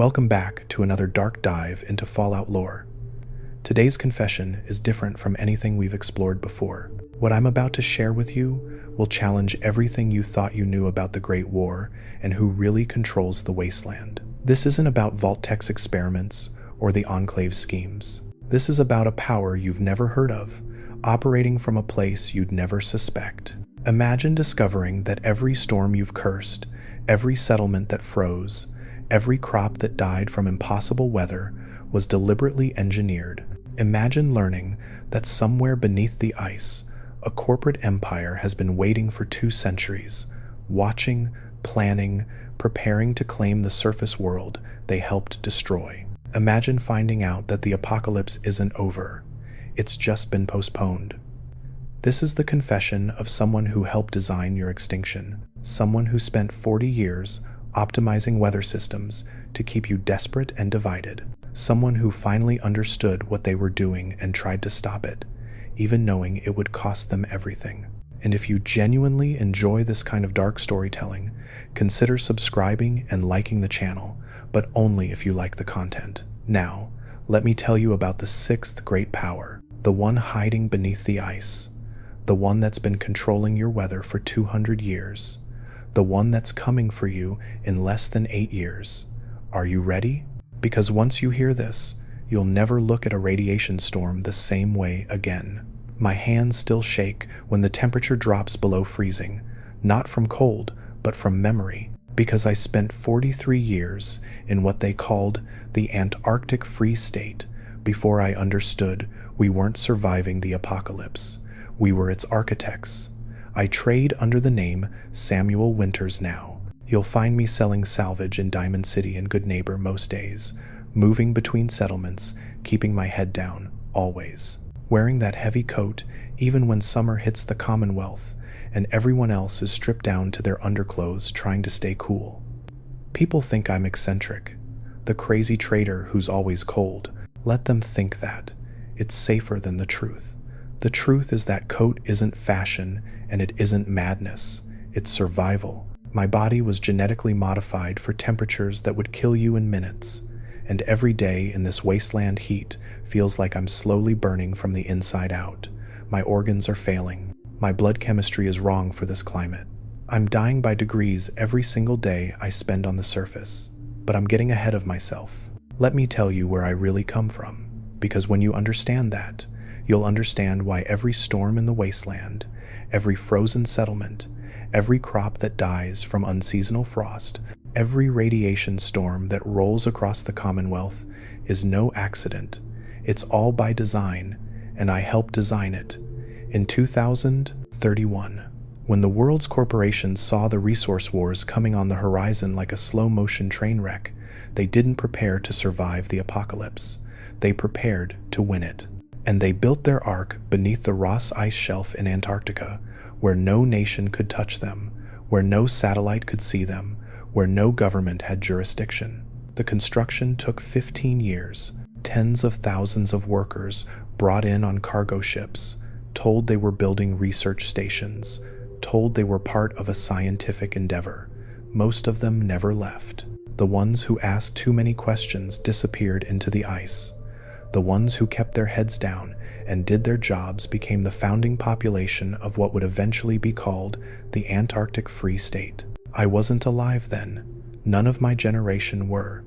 Welcome back to another dark dive into Fallout lore. Today's confession is different from anything we've explored before. What I'm about to share with you will challenge everything you thought you knew about the Great War and who really controls the Wasteland. This isn't about Vault-Tech's experiments or the Enclave's schemes. This is about a power you've never heard of, operating from a place you'd never suspect. Imagine discovering that every storm you've cursed, every settlement that froze, every crop that died from impossible weather was deliberately engineered. Imagine learning that somewhere beneath the ice, a corporate empire has been waiting for 2 centuries, watching, planning, preparing to claim the surface world they helped destroy. Imagine finding out that the apocalypse isn't over. It's just been postponed. This is the confession of someone who helped design your extinction, someone who spent 40 years optimizing weather systems to keep you desperate and divided, someone who finally understood what they were doing and tried to stop it, even knowing it would cost them everything. And if you genuinely enjoy this kind of dark storytelling, consider subscribing and liking the channel, but only if you like the content. Now, let me tell you about the 6th great power, the one hiding beneath the ice, the one that's been controlling your weather for 200 years, the one that's coming for you in less than 8 years. Are you ready? Because once you hear this, you'll never look at a radiation storm the same way again. My hands still shake when the temperature drops below freezing, not from cold, but from memory, because I spent 43 years in what they called the Antarctic Free State before I understood we weren't surviving the apocalypse. We were its architects. I trade under the name Samuel Winters now. You'll find me selling salvage in Diamond City and Goodneighbor most days, moving between settlements, keeping my head down, always. Wearing that heavy coat even when summer hits the Commonwealth and everyone else is stripped down to their underclothes trying to stay cool. People think I'm eccentric, the crazy trader who's always cold. Let them think that. It's safer than the truth. The truth is that coat isn't fashion and it isn't madness. It's survival. My body was genetically modified for temperatures that would kill you in minutes. And every day in this wasteland heat feels like I'm slowly burning from the inside out. My organs are failing. My blood chemistry is wrong for this climate. I'm dying by degrees every single day I spend on the surface. But I'm getting ahead of myself. Let me tell you where I really come from. Because when you understand that, you'll understand why every storm in the wasteland, every frozen settlement, every crop that dies from unseasonal frost, every radiation storm that rolls across the Commonwealth is no accident. It's all by design, and I helped design it. In 2031, when the world's corporations saw the resource wars coming on the horizon like a slow-motion train wreck, they didn't prepare to survive the apocalypse. They prepared to win it. And they built their ark beneath the Ross Ice Shelf in Antarctica, where no nation could touch them, where no satellite could see them, where no government had jurisdiction. The construction took 15 years, tens of thousands of workers brought in on cargo ships, told they were building research stations, told they were part of a scientific endeavor. Most of them never left. The ones who asked too many questions disappeared into the ice. The ones who kept their heads down and did their jobs became the founding population of what would eventually be called the Antarctic Free State. I wasn't alive then. None of my generation were.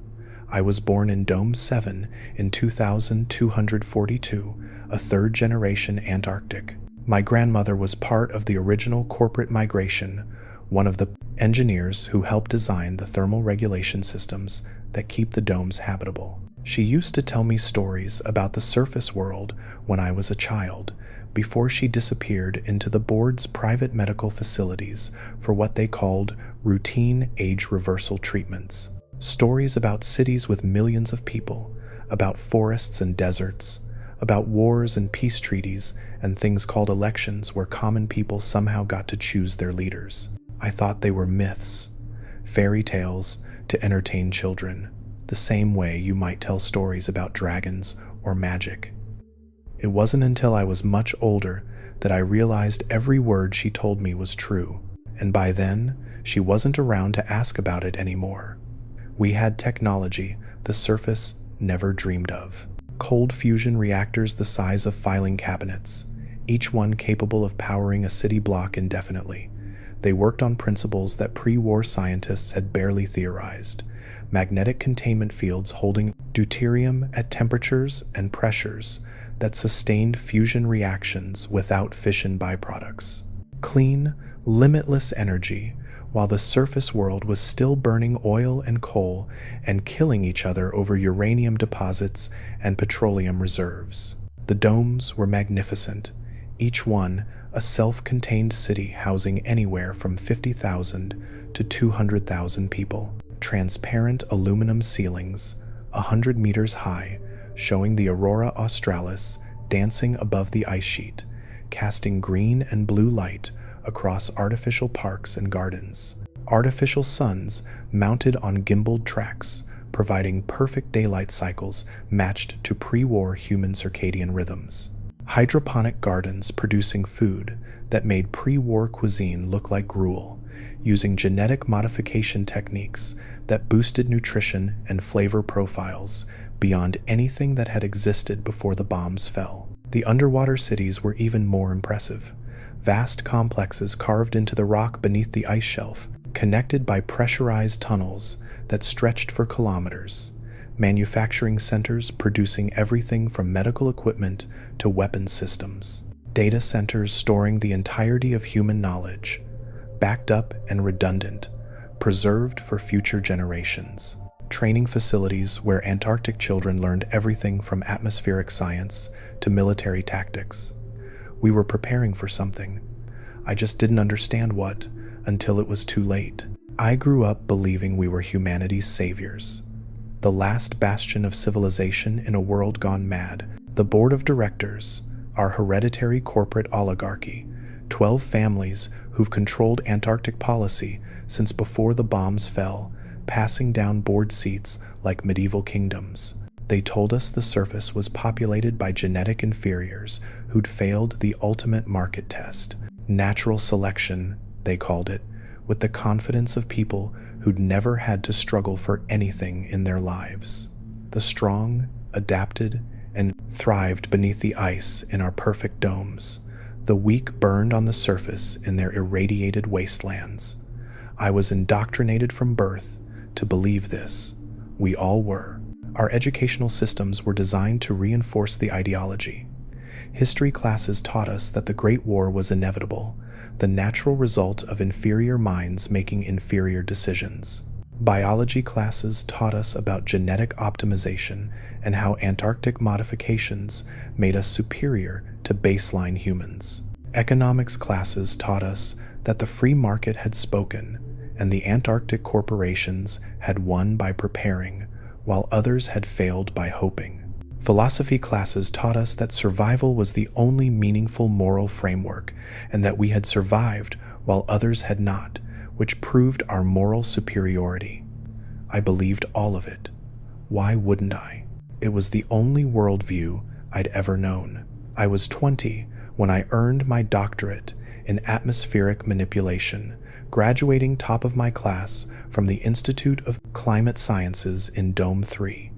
I was born in Dome 7 in 2242, a third-generation Antarctic. My grandmother was part of the original corporate migration, one of the engineers who helped design the thermal regulation systems that keep the domes habitable. She used to tell me stories about the surface world when I was a child, before she disappeared into the board's private medical facilities for what they called routine age reversal treatments. Stories about cities with millions of people, about forests and deserts, about wars and peace treaties and things called elections where common people somehow got to choose their leaders. I thought they were myths, fairy tales to entertain children, the same way you might tell stories about dragons or magic. It wasn't until I was much older that I realized every word she told me was true, and by then, she wasn't around to ask about it anymore. We had technology, the surface never dreamed of. Cold fusion reactors the size of filing cabinets, each one capable of powering a city block indefinitely. They worked on principles that pre-war scientists had barely theorized. Magnetic containment fields holding deuterium at temperatures and pressures that sustained fusion reactions without fission byproducts. Clean, limitless energy, while the surface world was still burning oil and coal and killing each other over uranium deposits and petroleum reserves. The domes were magnificent, each one a self-contained city housing anywhere from 50,000 to 200,000 people. Transparent aluminum ceilings, 100 meters high, showing the aurora australis dancing above the ice sheet, casting green and blue light across artificial parks and gardens. Artificial suns mounted on gimbaled tracks, providing perfect daylight cycles matched to pre-war human circadian rhythms. Hydroponic gardens producing food that made pre-war cuisine look like gruel, using genetic modification techniques that boosted nutrition and flavor profiles beyond anything that had existed before the bombs fell. The underwater cities were even more impressive. Vast complexes carved into the rock beneath the ice shelf, connected by pressurized tunnels that stretched for kilometers. Manufacturing centers producing everything from medical equipment to weapons systems. Data centers storing the entirety of human knowledge, backed up and redundant, preserved for future generations. Training facilities where Antarctic children learned everything from atmospheric science to military tactics. We were preparing for something. I just didn't understand what until it was too late. I grew up believing we were humanity's saviors, the last bastion of civilization in a world gone mad. The board of directors, our hereditary corporate oligarchy, 12 families who've controlled Antarctic policy since before the bombs fell, passing down board seats like medieval kingdoms. They told us the surface was populated by genetic inferiors who'd failed the ultimate market test. Natural selection, they called it, with the confidence of people who'd never had to struggle for anything in their lives. The strong adapted and thrived beneath the ice in our perfect domes. The weak burned on the surface in their irradiated wastelands. I was indoctrinated from birth to believe this. We all were. Our educational systems were designed to reinforce the ideology. History classes taught us that the Great War was inevitable, the natural result of inferior minds making inferior decisions. Biology classes taught us about genetic optimization and how Antarctic modifications made us superior to baseline humans. Economics classes taught us that the free market had spoken and the Antarctic corporations had won by preparing, while others had failed by hoping. Philosophy classes taught us that survival was the only meaningful moral framework and that we had survived while others had not, which proved our moral superiority. I believed all of it. Why wouldn't I? It was the only worldview I'd ever known. I was 20 when I earned my doctorate in atmospheric manipulation, graduating top of my class from the Institute of Climate Sciences in Dome 3.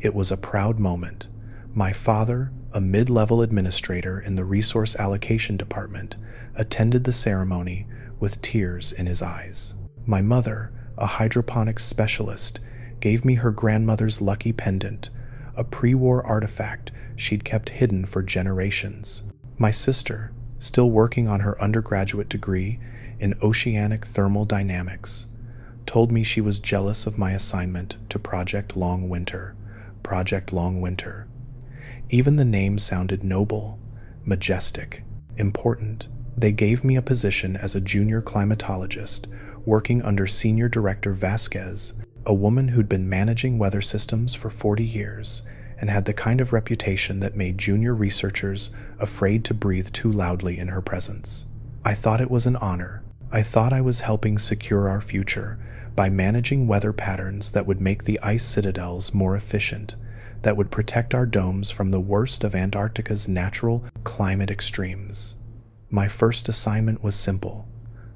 It was a proud moment. My father, a mid-level administrator in the Resource Allocation Department, attended the ceremony with tears in his eyes. My mother, a hydroponics specialist, gave me her grandmother's lucky pendant, a pre-war artifact she'd kept hidden for generations. My sister, still working on her undergraduate degree in oceanic thermal dynamics, told me she was jealous of my assignment to Project Long Winter. Project Long Winter. Even the name sounded noble, majestic, important. They gave me a position as a junior climatologist, working under Senior Director Vasquez, a woman who'd been managing weather systems for 40 years and had the kind of reputation that made junior researchers afraid to breathe too loudly in her presence. I thought it was an honor. I thought I was helping secure our future by managing weather patterns that would make the ice citadels more efficient, that would protect our domes from the worst of Antarctica's natural climate extremes. My first assignment was simple: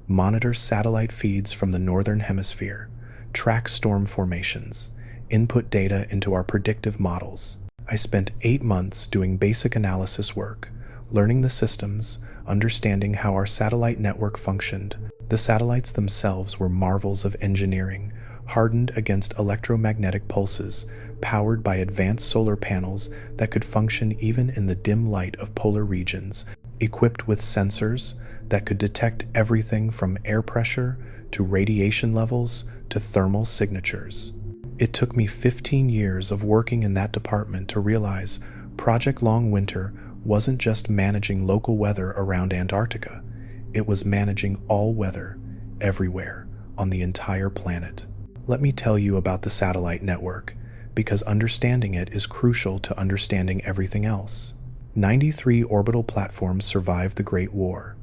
monitor satellite feeds from the northern hemisphere, track storm formations, input data into our predictive models. I spent 8 months doing basic analysis work, learning the systems, understanding how our satellite network functioned. The satellites themselves were marvels of engineering, hardened against electromagnetic pulses, powered by advanced solar panels that could function even in the dim light of polar regions, equipped with sensors that could detect everything from air pressure to radiation levels to thermal signatures. It took me 15 years of working in that department to realize Project Long Winter wasn't just managing local weather around Antarctica. It was managing all weather, everywhere, on the entire planet. Let me tell you about the satellite network, because understanding it is crucial to understanding everything else. 93 orbital platforms survived the Great War.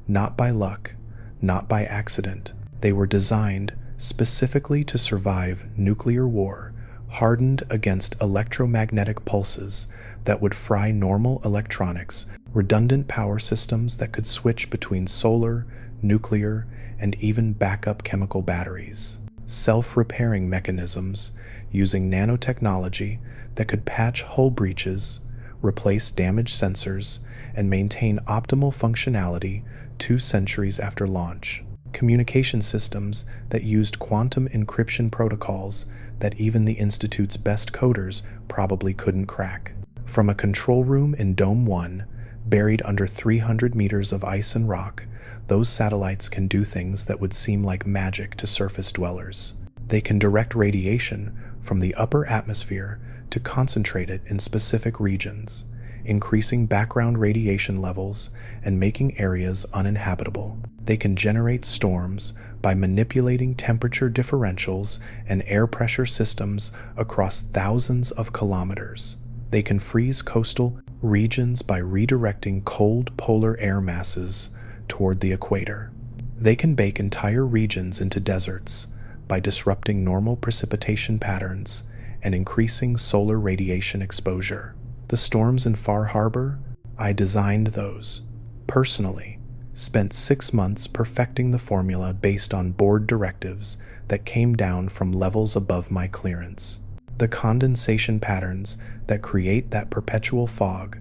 Not by luck, not by accident. They were designed specifically to survive nuclear war, hardened against electromagnetic pulses that would fry normal electronics, redundant power systems that could switch between solar, nuclear, and even backup chemical batteries. Self-repairing mechanisms using nanotechnology that could patch hull breaches, replace damaged sensors, and maintain optimal functionality 2 centuries after launch. Communication systems that used quantum encryption protocols that even the Institute's best coders probably couldn't crack. From a control room in Dome 1, buried under 300 meters of ice and rock, those satellites can do things that would seem like magic to surface dwellers. They can direct radiation from the upper atmosphere to concentrate it in specific regions, increasing background radiation levels and making areas uninhabitable. They can generate storms by manipulating temperature differentials and air pressure systems across thousands of kilometers. They can freeze coastal regions by redirecting cold polar air masses toward the equator. They can bake entire regions into deserts by disrupting normal precipitation patterns and increasing solar radiation exposure. The storms in Far Harbor, I designed those. Personally, spent 6 months perfecting the formula based on board directives that came down from levels above my clearance. The condensation patterns that create that perpetual fog,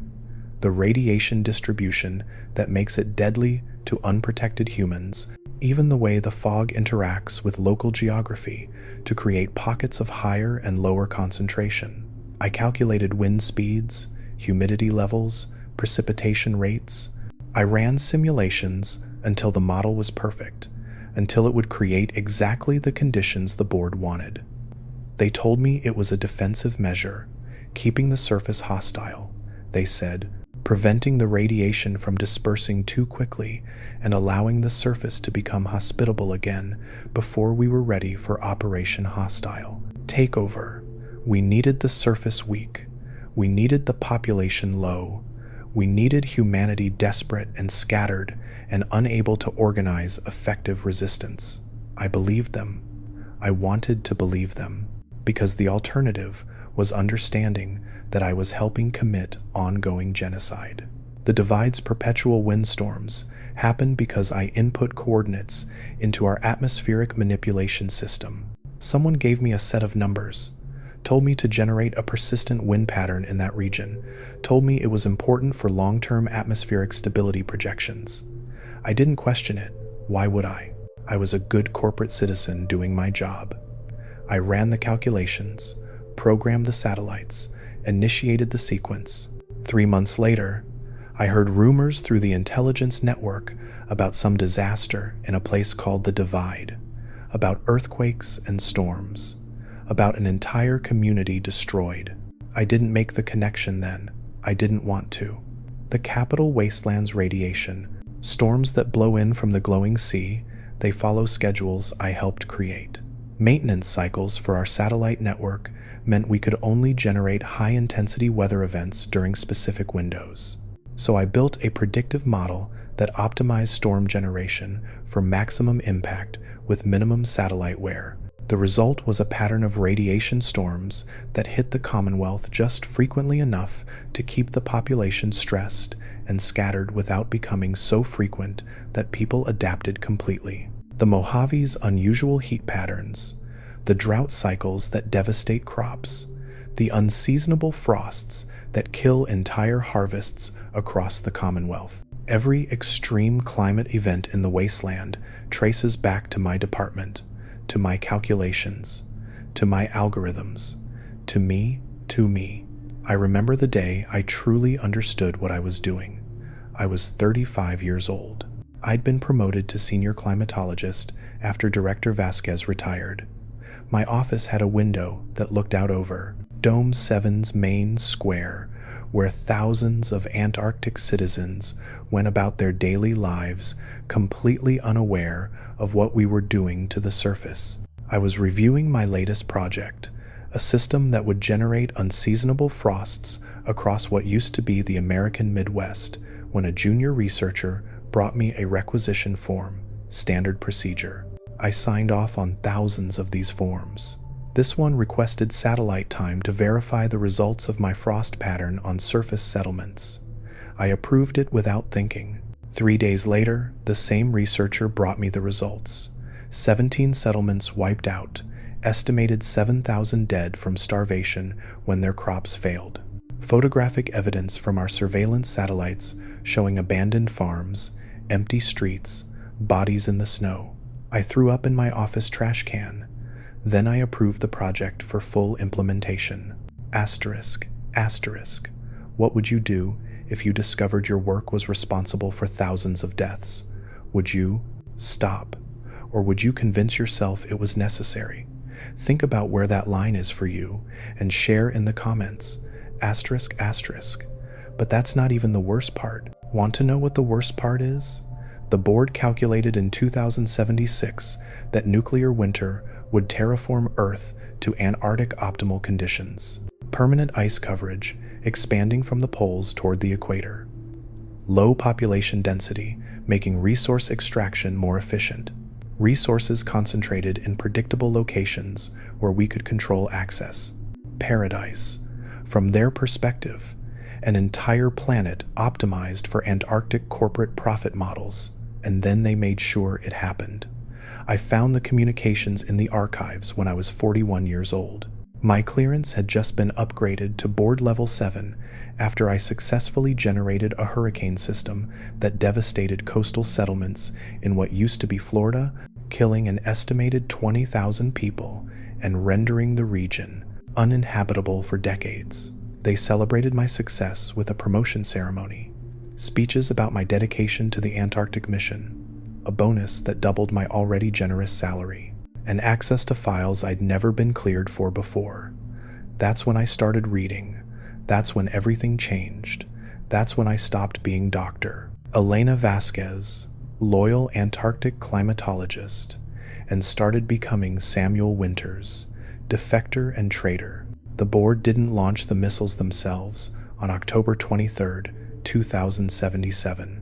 the radiation distribution that makes it deadly to unprotected humans, even the way the fog interacts with local geography to create pockets of higher and lower concentration. I calculated wind speeds, humidity levels, precipitation rates. I ran simulations until the model was perfect, until it would create exactly the conditions the board wanted. They told me it was a defensive measure, keeping the surface hostile, they said, preventing the radiation from dispersing too quickly and allowing the surface to become hospitable again before we were ready for Operation Hostile Takeover. We needed the surface weak. We needed the population low. We needed humanity desperate and scattered and unable to organize effective resistance. I believed them. I wanted to believe them, because the alternative was understanding that I was helping commit ongoing genocide. The Divide's perpetual windstorms happened because I input coordinates into our atmospheric manipulation system. Someone gave me a set of numbers, told me to generate a persistent wind pattern in that region, told me it was important for long-term atmospheric stability projections. I didn't question it. Why would I? I was a good corporate citizen doing my job. I ran the calculations, programmed the satellites, initiated the sequence. 3 months later, I heard rumors through the intelligence network about some disaster in a place called the Divide, about earthquakes and storms, about an entire community destroyed. I didn't make the connection then. I didn't want to. The Capital Wasteland's radiation, storms that blow in from the glowing sea, they follow schedules I helped create. Maintenance cycles for our satellite network meant we could only generate high-intensity weather events during specific windows. So I built a predictive model that optimized storm generation for maximum impact with minimum satellite wear. The result was a pattern of radiation storms that hit the Commonwealth just frequently enough to keep the population stressed and scattered without becoming so frequent that people adapted completely. The Mojave's unusual heat patterns, the drought cycles that devastate crops, the unseasonable frosts that kill entire harvests across the Commonwealth. Every extreme climate event in the wasteland traces back to my department, to my calculations, to my algorithms, to me. I remember the day I truly understood what I was doing. I was 35 years old. I'd been promoted to senior climatologist after Director Vasquez retired. My office had a window that looked out over Dome 7's main square, where thousands of Antarctic citizens went about their daily lives completely unaware of what we were doing to the surface. I was reviewing my latest project, a system that would generate unseasonable frosts across what used to be the American Midwest, when a junior researcher brought me a requisition form, standard procedure. I signed off on thousands of these forms. This one requested satellite time to verify the results of my frost pattern on surface settlements. I approved it without thinking. 3 days later, the same researcher brought me the results. 17 settlements wiped out, estimated 7,000 dead from starvation when their crops failed. Photographic evidence from our surveillance satellites showing abandoned farms, empty streets, bodies in the snow. I threw up in my office trash can. Then I approved the project for full implementation. Asterisk. What would you do if you discovered your work was responsible for thousands of deaths? Would you stop? Or would you convince yourself it was necessary? Think about where that line is for you and share in the comments. Asterisk. But that's not even the worst part. Want to know what the worst part is? The board calculated in 2076 that nuclear winter would terraform Earth to Antarctic optimal conditions. Permanent ice coverage expanding from the poles toward the equator. Low population density making resource extraction more efficient. Resources concentrated in predictable locations where we could control access. Paradise. From their perspective, an entire planet optimized for Antarctic corporate profit models, and then they made sure it happened. I found the communications in the archives when I was 41 years old. My clearance had just been upgraded to board level 7 after I successfully generated a hurricane system that devastated coastal settlements in what used to be Florida, killing an estimated 20,000 people and rendering the region uninhabitable for decades. They celebrated my success with a promotion ceremony, speeches about my dedication to the Antarctic mission, a bonus that doubled my already generous salary, and access to files I'd never been cleared for before. That's when I started reading. That's when everything changed. That's when I stopped being Dr. Elena Vasquez, loyal Antarctic climatologist, and started becoming Samuel Winters, defector and traitor. The board didn't launch the missiles themselves on October 23, 2077.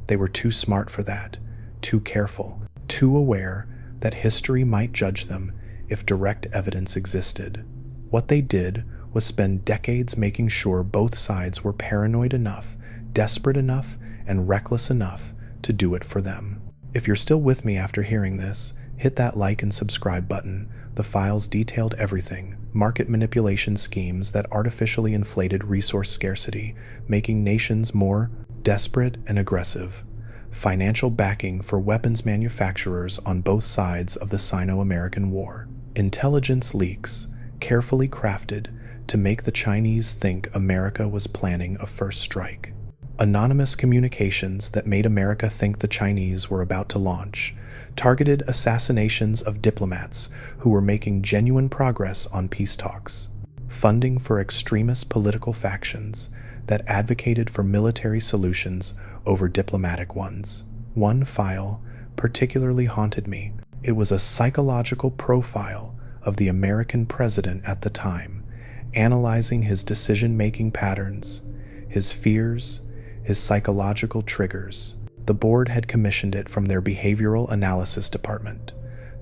They were too smart for that, too careful, too aware that history might judge them if direct evidence existed. What they did was spend decades making sure both sides were paranoid enough, desperate enough, and reckless enough to do it for them. If you're still with me after hearing this, hit that like and subscribe button. The files detailed everything: market manipulation schemes that artificially inflated resource scarcity, making nations more desperate and aggressive, financial backing for weapons manufacturers on both sides of the Sino-American War, intelligence leaks carefully crafted to make the Chinese think America was planning a first strike, anonymous communications that made America think the Chinese were about to launch, targeted assassinations of diplomats who were making genuine progress on peace talks, funding for extremist political factions that advocated for military solutions over diplomatic ones. One file particularly haunted me. It was a psychological profile of the American president at the time, analyzing his decision-making patterns, his fears, his psychological triggers. The board had commissioned it from their behavioral analysis department.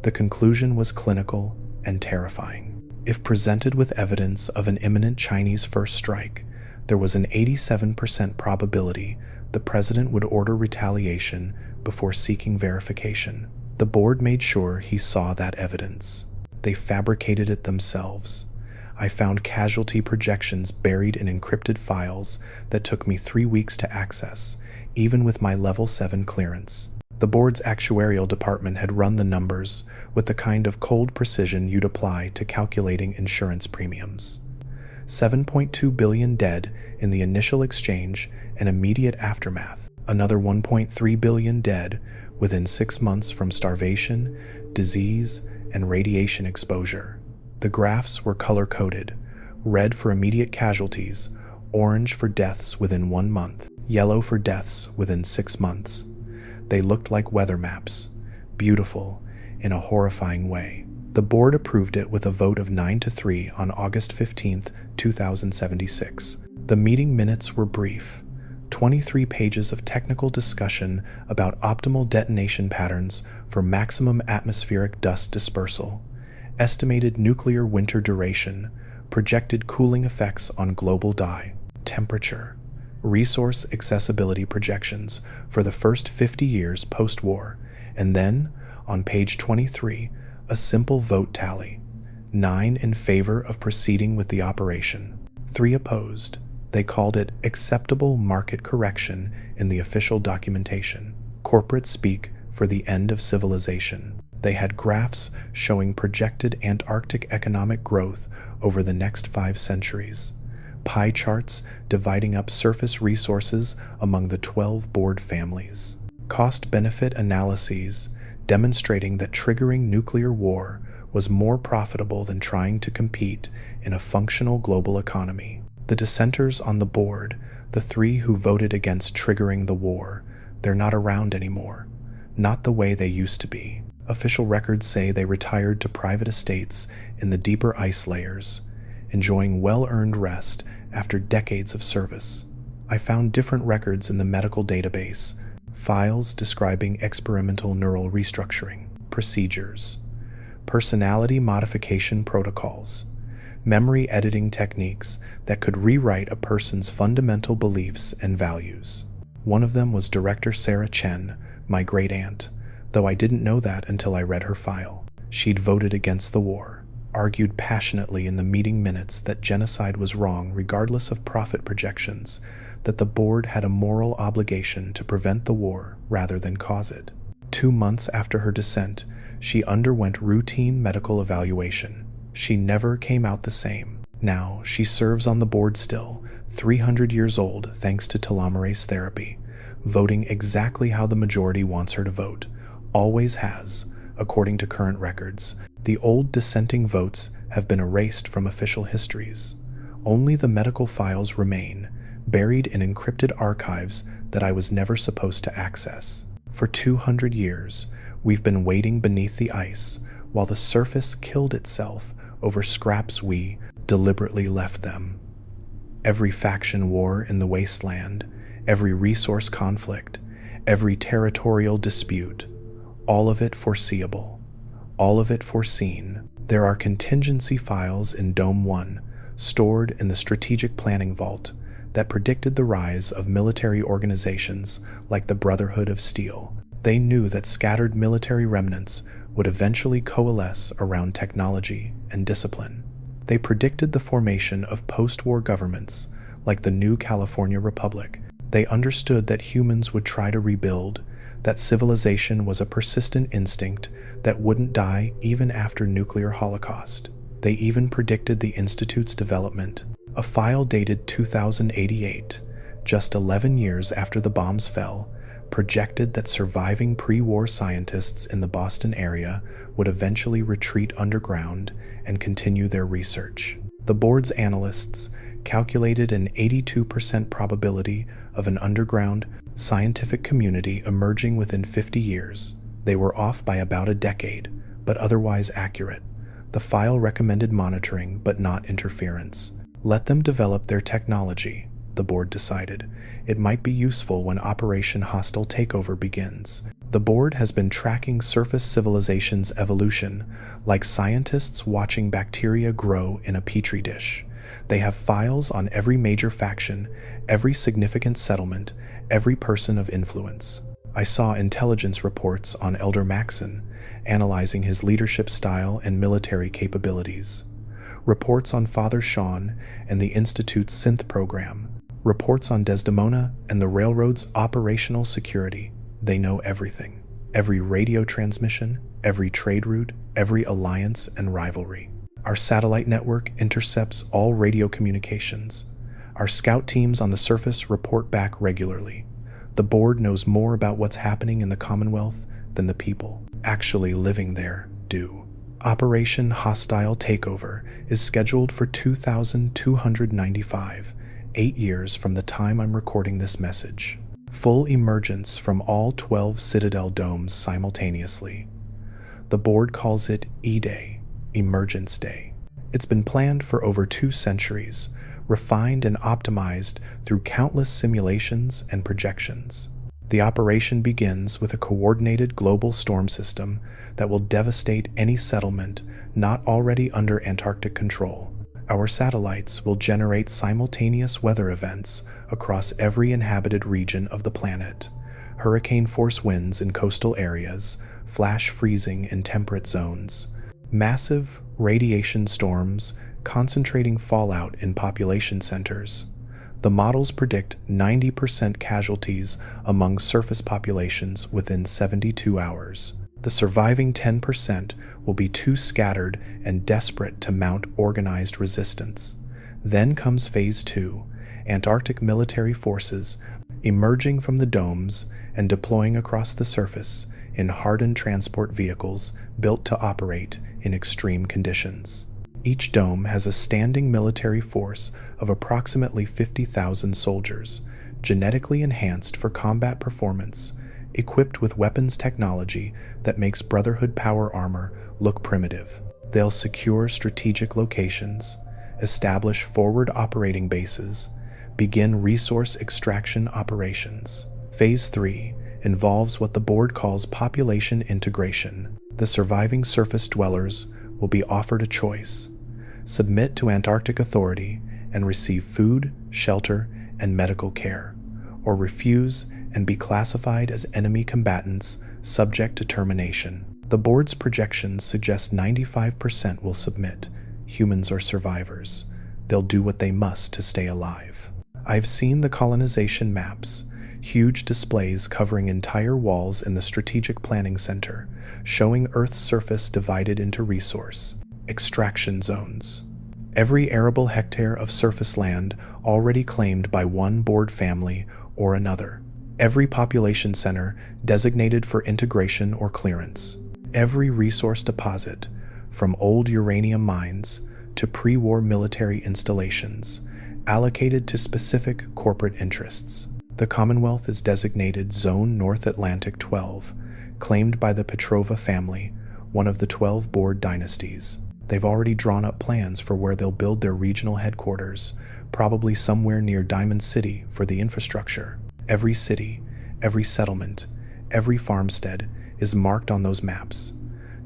The conclusion was clinical and terrifying. If presented with evidence of an imminent Chinese first strike, there was an 87% probability the president would order retaliation before seeking verification. The board made sure he saw that evidence. They fabricated it themselves. I found casualty projections buried in encrypted files that took me 3 weeks to access, even with my level 7 clearance. The board's actuarial department had run the numbers with the kind of cold precision you'd apply to calculating insurance premiums. 7.2 billion dead in the initial exchange and immediate aftermath. Another 1.3 billion dead within 6 months from starvation, disease, and radiation exposure. The graphs were color-coded: red for immediate casualties, orange for deaths within 1 month, yellow for deaths within 6 months. They looked like weather maps, beautiful in a horrifying way. The board approved it with a vote of 9-3 on August 15, 2076. The meeting minutes were brief. 23 pages of technical discussion about optimal detonation patterns for maximum atmospheric dust dispersal, estimated nuclear winter duration, projected cooling effects on global temperature, resource accessibility projections for the first 50 years post-war, and then, on page 23, a simple vote tally: 9 in favor of proceeding with the operation, 3 opposed. They called it acceptable market correction in the official documentation, corporate speak for the end of civilization. They had graphs showing projected Antarctic economic growth over the next 5 centuries, pie charts dividing up surface resources among the 12 board families, cost-benefit analyses demonstrating that triggering nuclear war was more profitable than trying to compete in a functional global economy. The dissenters on the board, the 3 who voted against triggering the war, they're not around anymore. Not the way they used to be. Official records say they retired to private estates in the deeper ice layers, enjoying well-earned rest after decades of service. I found different records in the medical database, files describing experimental neural restructuring, procedures, personality modification protocols, memory editing techniques that could rewrite a person's fundamental beliefs and values. One of them was Director Sarah Chen, my great-aunt, though I didn't know that until I read her file. She'd voted against the war, argued passionately in the meeting minutes that genocide was wrong regardless of profit projections, that the board had a moral obligation to prevent the war rather than cause it. 2 months after her dissent, she underwent routine medical evaluation. She never came out the same. Now, she serves on the board still, 300 years old thanks to telomerase therapy, voting exactly how the majority wants her to vote. Always has, according to current records. The old dissenting votes have been erased from official histories. Only the medical files remain, buried in encrypted archives that I was never supposed to access. For 200 years, we've been waiting beneath the ice, while the surface killed itself over scraps we deliberately left them. Every faction war in the wasteland, every resource conflict, every territorial dispute, all of it foreseeable, all of it foreseen. There are contingency files in Dome 1, stored in the Strategic Planning Vault, that predicted the rise of military organizations like the Brotherhood of Steel. They knew that scattered military remnants would eventually coalesce around technology and discipline. They predicted the formation of post-war governments, like the new California Republic. They understood that humans would try to rebuild, that civilization was a persistent instinct that wouldn't die even after nuclear holocaust. They even predicted the Institute's development. A file dated 2088, just 11 years after the bombs fell, projected that surviving pre-war scientists in the Boston area would eventually retreat underground and continue their research. The board's analysts calculated an 82% probability of an underground scientific community emerging within 50 years. They were off by about a decade, but otherwise accurate. The file recommended monitoring, but not interference. Let them develop their technology, the board decided. It might be useful when Operation Hostile Takeover begins. The board has been tracking surface civilization's evolution, like scientists watching bacteria grow in a petri dish. They have files on every major faction, every significant settlement, every person of influence. I saw intelligence reports on Elder Maxon, analyzing his leadership style and military capabilities. Reports on Father Sean and the Institute's synth program. Reports on Desdemona and the railroad's operational security. They know everything. Every radio transmission, every trade route, every alliance and rivalry. Our satellite network intercepts all radio communications. Our scout teams on the surface report back regularly. The board knows more about what's happening in the Commonwealth than the people actually living there do. Operation Hostile Takeover is scheduled for 2295, 8 years from the time I'm recording this message. Full emergence from all 12 Citadel domes simultaneously. The board calls it E-Day, Emergence Day. It's been planned for over 2 centuries, refined and optimized through countless simulations and projections. The operation begins with a coordinated global storm system that will devastate any settlement not already under Antarctic control. Our satellites will generate simultaneous weather events across every inhabited region of the planet. Hurricane-force winds in coastal areas, flash freezing in temperate zones, massive radiation storms concentrating fallout in population centers. The models predict 90% casualties among surface populations within 72 hours. The surviving 10% will be too scattered and desperate to mount organized resistance. Then comes Phase 2, Antarctic military forces emerging from the domes and deploying across the surface in hardened transport vehicles built to operate in extreme conditions. Each dome has a standing military force of approximately 50,000 soldiers, genetically enhanced for combat performance, equipped with weapons technology that makes Brotherhood power armor look primitive. They'll secure strategic locations, establish forward operating bases, begin resource extraction operations. Phase 3 involves what the board calls population integration. The surviving surface dwellers will be offered a choice: submit to Antarctic authority and receive food, shelter, and medical care, or refuse and be classified as enemy combatants subject to termination. The board's projections suggest 95% will submit. Humans are survivors. They'll do what they must to stay alive. I've seen the colonization maps, huge displays covering entire walls in the Strategic Planning Center, showing Earth's surface divided into resource extraction zones. Every arable hectare of surface land already claimed by one board family or another. Every population center designated for integration or clearance. Every resource deposit, from old uranium mines to pre-war military installations, allocated to specific corporate interests. The Commonwealth is designated Zone North Atlantic 12, claimed by the Petrova family, one of the 12 board dynasties. They've already drawn up plans for where they'll build their regional headquarters, probably somewhere near Diamond City for the infrastructure. Every city, every settlement, every farmstead is marked on those maps.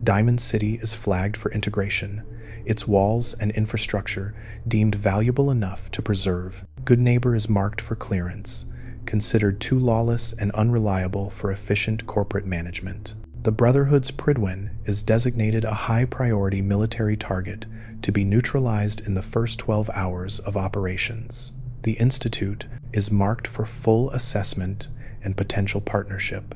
Diamond City is flagged for integration, its walls and infrastructure deemed valuable enough to preserve. Goodneighbor is marked for clearance, considered too lawless and unreliable for efficient corporate management. The Brotherhood's Prydwen is designated a high-priority military target to be neutralized in the first 12 hours of operations. The Institute is marked for full assessment and potential partnership,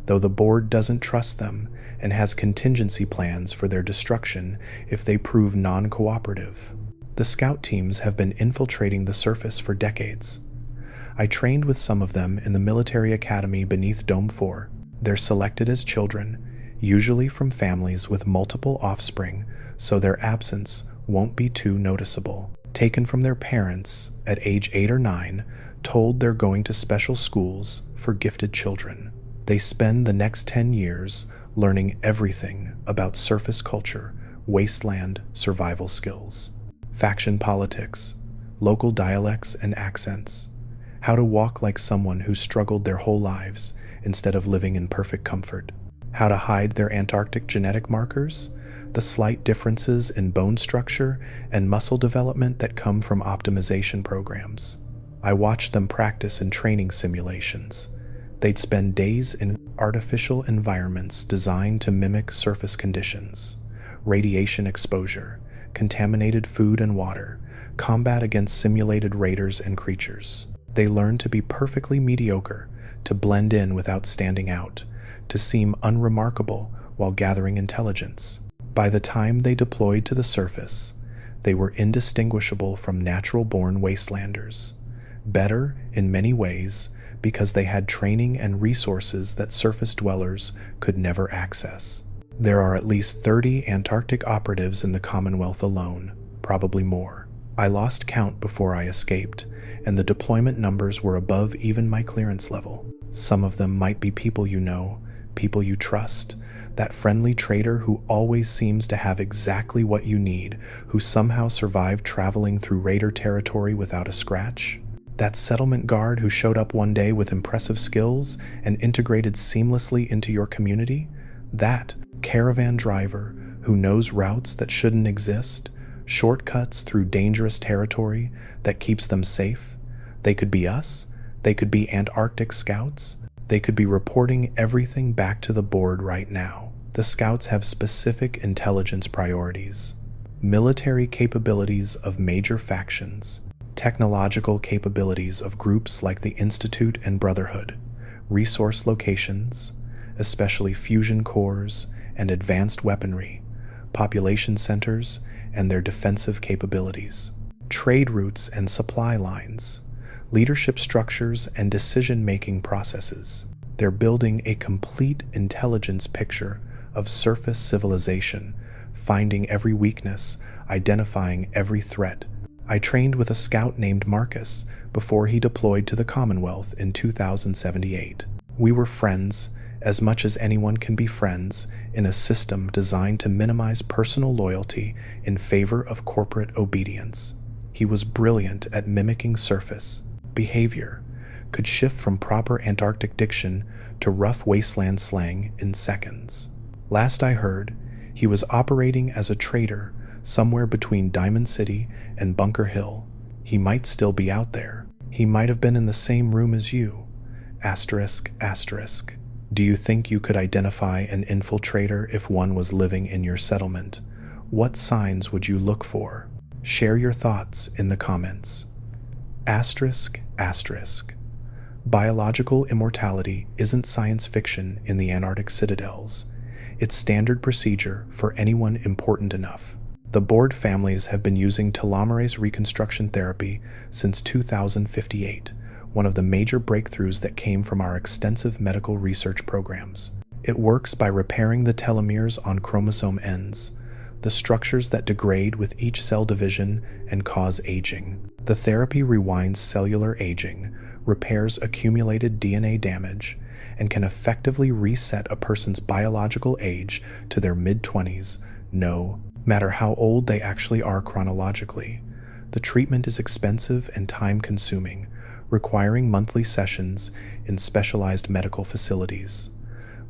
though the board doesn't trust them and has contingency plans for their destruction if they prove non-cooperative. The scout teams have been infiltrating the surface for decades. I trained with some of them in the military academy beneath Dome 4. They're selected as children, usually from families with multiple offspring, so their absence won't be too noticeable. Taken from their parents at age 8 or 9, told they're going to special schools for gifted children. They spend the next 10 years learning everything about surface culture, wasteland survival skills, faction politics, local dialects and accents, how to walk like someone who struggled their whole lives instead of living in perfect comfort, how to hide their Antarctic genetic markers, the slight differences in bone structure and muscle development that come from optimization programs. I watched them practice in training simulations. They'd spend days in artificial environments designed to mimic surface conditions, radiation exposure, contaminated food and water, combat against simulated raiders and creatures. They learned to be perfectly mediocre, to blend in without standing out, to seem unremarkable while gathering intelligence. By the time they deployed to the surface, they were indistinguishable from natural-born wastelanders. Better, in many ways, because they had training and resources that surface dwellers could never access. There are at least 30 Antarctic operatives in the Commonwealth alone, probably more. I lost count before I escaped, and the deployment numbers were above even my clearance level. Some of them might be people you know, people you trust, that friendly trader who always seems to have exactly what you need, who somehow survived traveling through raider territory without a scratch. That settlement guard who showed up one day with impressive skills and integrated seamlessly into your community. That caravan driver who knows routes that shouldn't exist, shortcuts through dangerous territory that keeps them safe. They could be us. They could be Antarctic scouts. They could be reporting everything back to the board right now. The scouts have specific intelligence priorities, military capabilities of major factions, technological capabilities of groups like the Institute and Brotherhood, resource locations, especially fusion cores and advanced weaponry, population centers and their defensive capabilities, trade routes and supply lines, leadership structures and decision-making processes. They're building a complete intelligence picture of surface civilization, finding every weakness, identifying every threat. I trained with a scout named Marcus before he deployed to the Commonwealth in 2078. We were friends, as much as anyone can be friends, in a system designed to minimize personal loyalty in favor of corporate obedience. He was brilliant at mimicking surface behavior, could shift from proper Antarctic diction to rough wasteland slang in seconds. Last I heard, he was operating as a trader somewhere between Diamond City and Bunker Hill. He might still be out there. He might have been in the same room as you. Asterisk, asterisk. Do you think you could identify an infiltrator if one was living in your settlement? What signs would you look for? Share your thoughts in the comments. Asterisk, asterisk. Biological immortality isn't science fiction in the Antarctic citadels. It's standard procedure for anyone important enough. The board families have been using telomerase reconstruction therapy since 2058, one of the major breakthroughs that came from our extensive medical research programs. It works by repairing the telomeres on chromosome ends, the structures that degrade with each cell division and cause aging. The therapy rewinds cellular aging, repairs accumulated DNA damage, and can effectively reset a person's biological age to their mid-20s, no matter how old they actually are chronologically. The treatment is expensive and time-consuming, requiring monthly sessions in specialized medical facilities.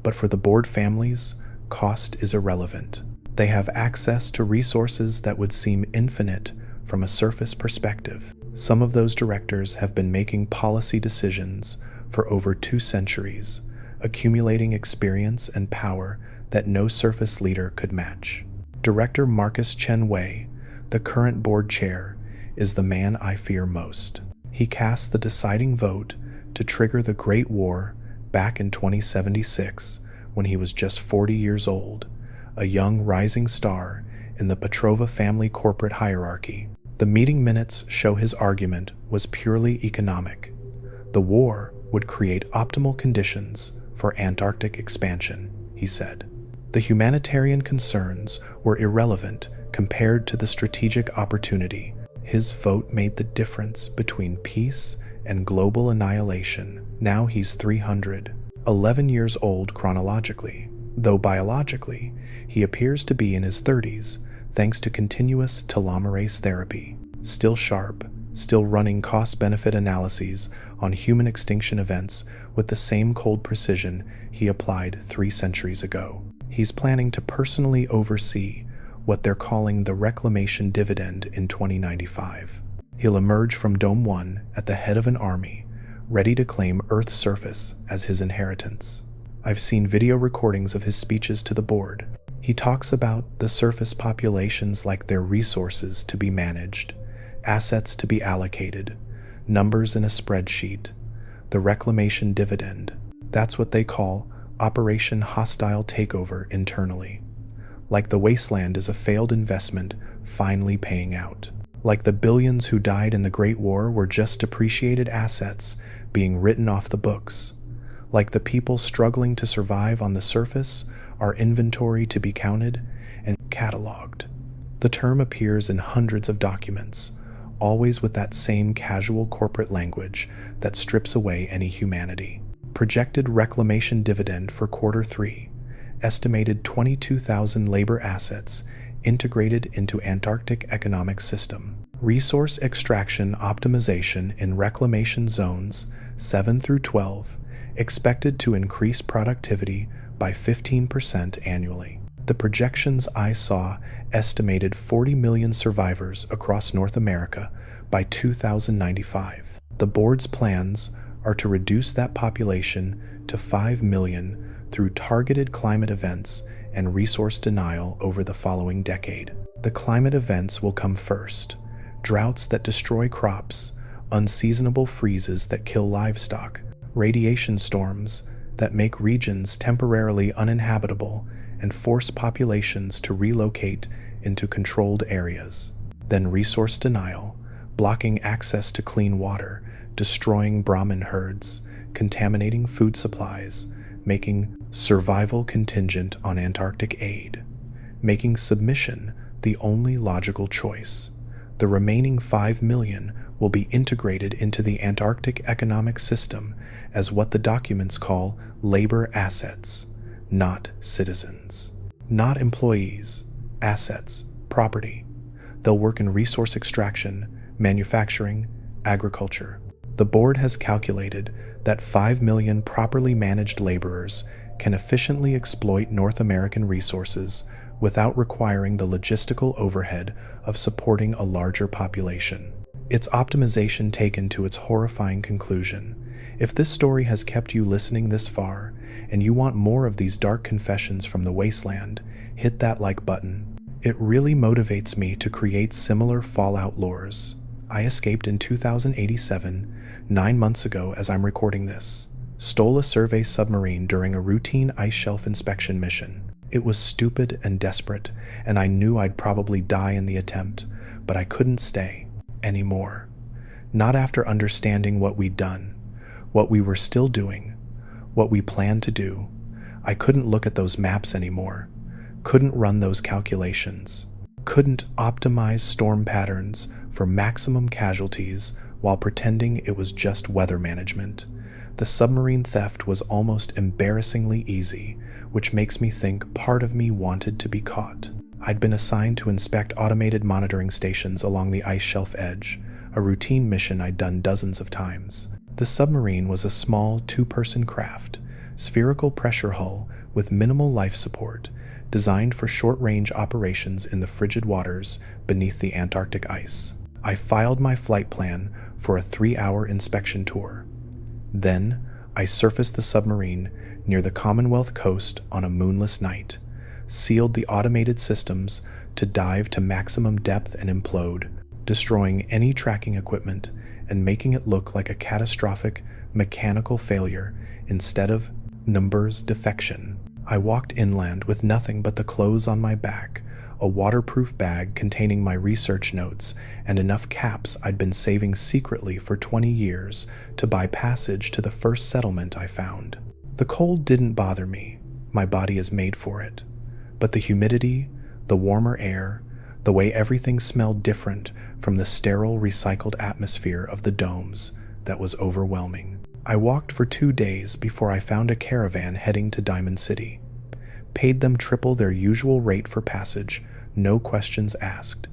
But for the board families, cost is irrelevant. They have access to resources that would seem infinite from a surface perspective. Some of those directors have been making policy decisions for over 2 centuries, accumulating experience and power that no surface leader could match. Director Marcus Chen Wei, the current board chair, is the man I fear most. He cast the deciding vote to trigger the Great War back in 2076 when he was just 40 years old, a young rising star in the Petrova family corporate hierarchy. The meeting minutes show his argument was purely economic. The war would create optimal conditions for Antarctic expansion, he said. The humanitarian concerns were irrelevant compared to the strategic opportunity. His vote made the difference between peace and global annihilation. Now he's 311 years old chronologically, though biologically, he appears to be in his 30s thanks to continuous telomerase therapy. Still sharp, still running cost-benefit analyses on human extinction events with the same cold precision he applied 3 centuries ago. He's planning to personally oversee what they're calling the reclamation dividend in 2095. He'll emerge from Dome 1 at the head of an army, ready to claim Earth's surface as his inheritance. I've seen video recordings of his speeches to the board. He talks about the surface populations like they're resources to be managed, assets to be allocated, numbers in a spreadsheet, the reclamation dividend. That's what they call Operation Hostile Takeover internally. Like the wasteland is a failed investment finally paying out. Like the billions who died in the Great War were just depreciated assets being written off the books. Like the people struggling to survive on the surface are inventory to be counted and cataloged. The term appears in hundreds of documents, always with that same casual corporate language that strips away any humanity. Projected reclamation dividend for Q3, estimated 22,000 labor assets integrated into Antarctic economic system. Resource extraction optimization in reclamation zones 7 through 12, expected to increase productivity by 15% annually. The projections I saw estimated 40 million survivors across North America by 2095. The board's plans are to reduce that population to 5 million through targeted climate events and resource denial over the following decade. The climate events will come first: droughts that destroy crops, unseasonable freezes that kill livestock, radiation storms that make regions temporarily uninhabitable and force populations to relocate into controlled areas. Then resource denial, blocking access to clean water, destroying Brahmin herds, contaminating food supplies, making survival contingent on Antarctic aid, making submission the only logical choice. The remaining 5 million will be integrated into the Antarctic economic system as what the documents call labor assets, not citizens. Not employees, assets, property. They'll work in resource extraction, manufacturing, agriculture. The board has calculated that 5 million properly managed laborers can efficiently exploit North American resources without requiring the logistical overhead of supporting a larger population. It's optimization taken to its horrifying conclusion. If this story has kept you listening this far, and you want more of these dark confessions from the wasteland, hit that like button. It really motivates me to create similar Fallout lores. I escaped in 2087, 9 months ago as I'm recording this. Stole a survey submarine during a routine ice shelf inspection mission. It was stupid and desperate, and I knew I'd probably die in the attempt, but I couldn't stay anymore. Not after understanding what we'd done, what we were still doing, what we planned to do. I couldn't look at those maps anymore, couldn't run those calculations, couldn't optimize storm patterns for maximum casualties while pretending it was just weather management. The submarine theft was almost embarrassingly easy, which makes me think part of me wanted to be caught. I'd been assigned to inspect automated monitoring stations along the ice shelf edge, a routine mission I'd done dozens of times. The submarine was a small 2-person craft, spherical pressure hull with minimal life support, designed for short-range operations in the frigid waters beneath the Antarctic ice. I filed my flight plan for a 3-hour inspection tour. Then, I surfaced the submarine near the Commonwealth coast on a moonless night, sealed the automated systems to dive to maximum depth and implode, destroying any tracking equipment and making it look like a catastrophic mechanical failure instead of numbers defection. I walked inland with nothing but the clothes on my back, a waterproof bag containing my research notes, and enough caps I'd been saving secretly for 20 years to buy passage to the first settlement I found. The cold didn't bother me, my body is made for it. But the humidity, the warmer air, the way everything smelled different from the sterile recycled atmosphere of the domes, that was overwhelming. I walked for 2 days before I found a caravan heading to Diamond City. Paid them triple their usual rate for passage, no questions asked.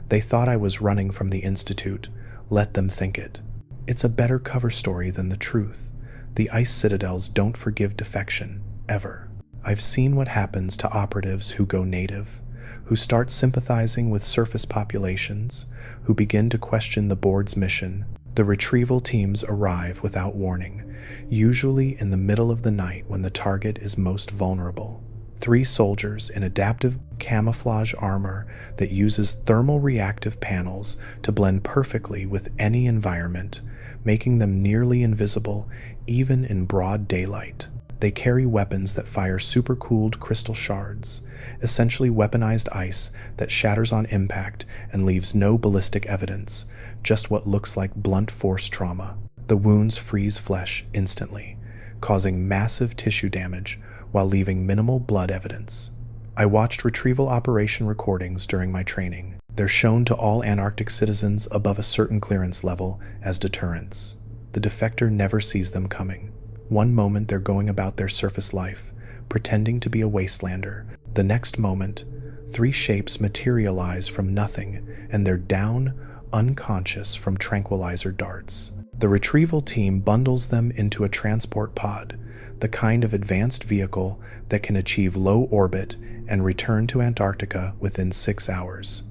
They thought I was running from the Institute. Let them think it. It's a better cover story than the truth. The ice citadels don't forgive defection, ever. I've seen what happens to operatives who go native, who start sympathizing with surface populations, who begin to question the board's mission. The retrieval teams arrive without warning, usually in the middle of the night when the target is most vulnerable. 3 soldiers in adaptive camouflage armor that uses thermal reactive panels to blend perfectly with any environment, making them nearly invisible even in broad daylight. They carry weapons that fire supercooled crystal shards, essentially weaponized ice that shatters on impact and leaves no ballistic evidence, just what looks like blunt force trauma. The wounds freeze flesh instantly, causing massive tissue damage while leaving minimal blood evidence. I watched retrieval operation recordings during my training. They're shown to all Antarctic citizens above a certain clearance level as deterrents. The defector never sees them coming. One moment they're going about their surface life, pretending to be a wastelander. The next moment, 3 shapes materialize from nothing and they're down, unconscious from tranquilizer darts. The retrieval team bundles them into a transport pod, the kind of advanced vehicle that can achieve low orbit and return to Antarctica within 6 hours.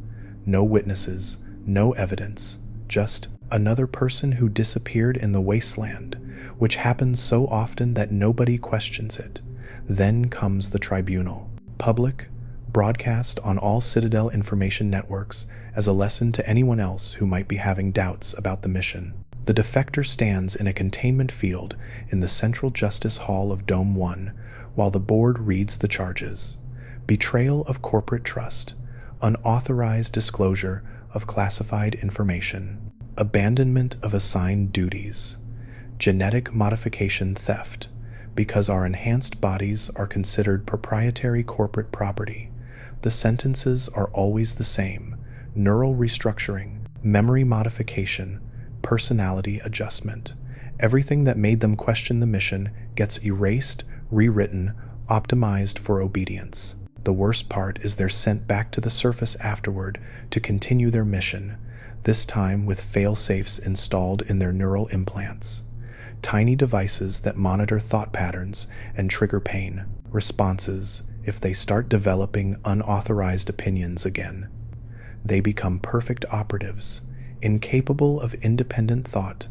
No witnesses, no evidence, just another person who disappeared in the wasteland, which happens so often that nobody questions it. Then comes the tribunal. Public, broadcast on all Citadel information networks as a lesson to anyone else who might be having doubts about the mission. The defector stands in a containment field in the Central Justice Hall of Dome 1 while the board reads the charges. Betrayal of corporate trust, unauthorized disclosure of classified information, abandonment of assigned duties, genetic modification theft, because our enhanced bodies are considered proprietary corporate property. The sentences are always the same: neural restructuring, memory modification, personality adjustment. Everything that made them question the mission gets erased, rewritten, optimized for obedience. The worst part is they're sent back to the surface afterward to continue their mission, this time with fail-safes installed in their neural implants. Tiny devices that monitor thought patterns and trigger pain responses if they start developing unauthorized opinions again. They become perfect operatives, incapable of independent thought,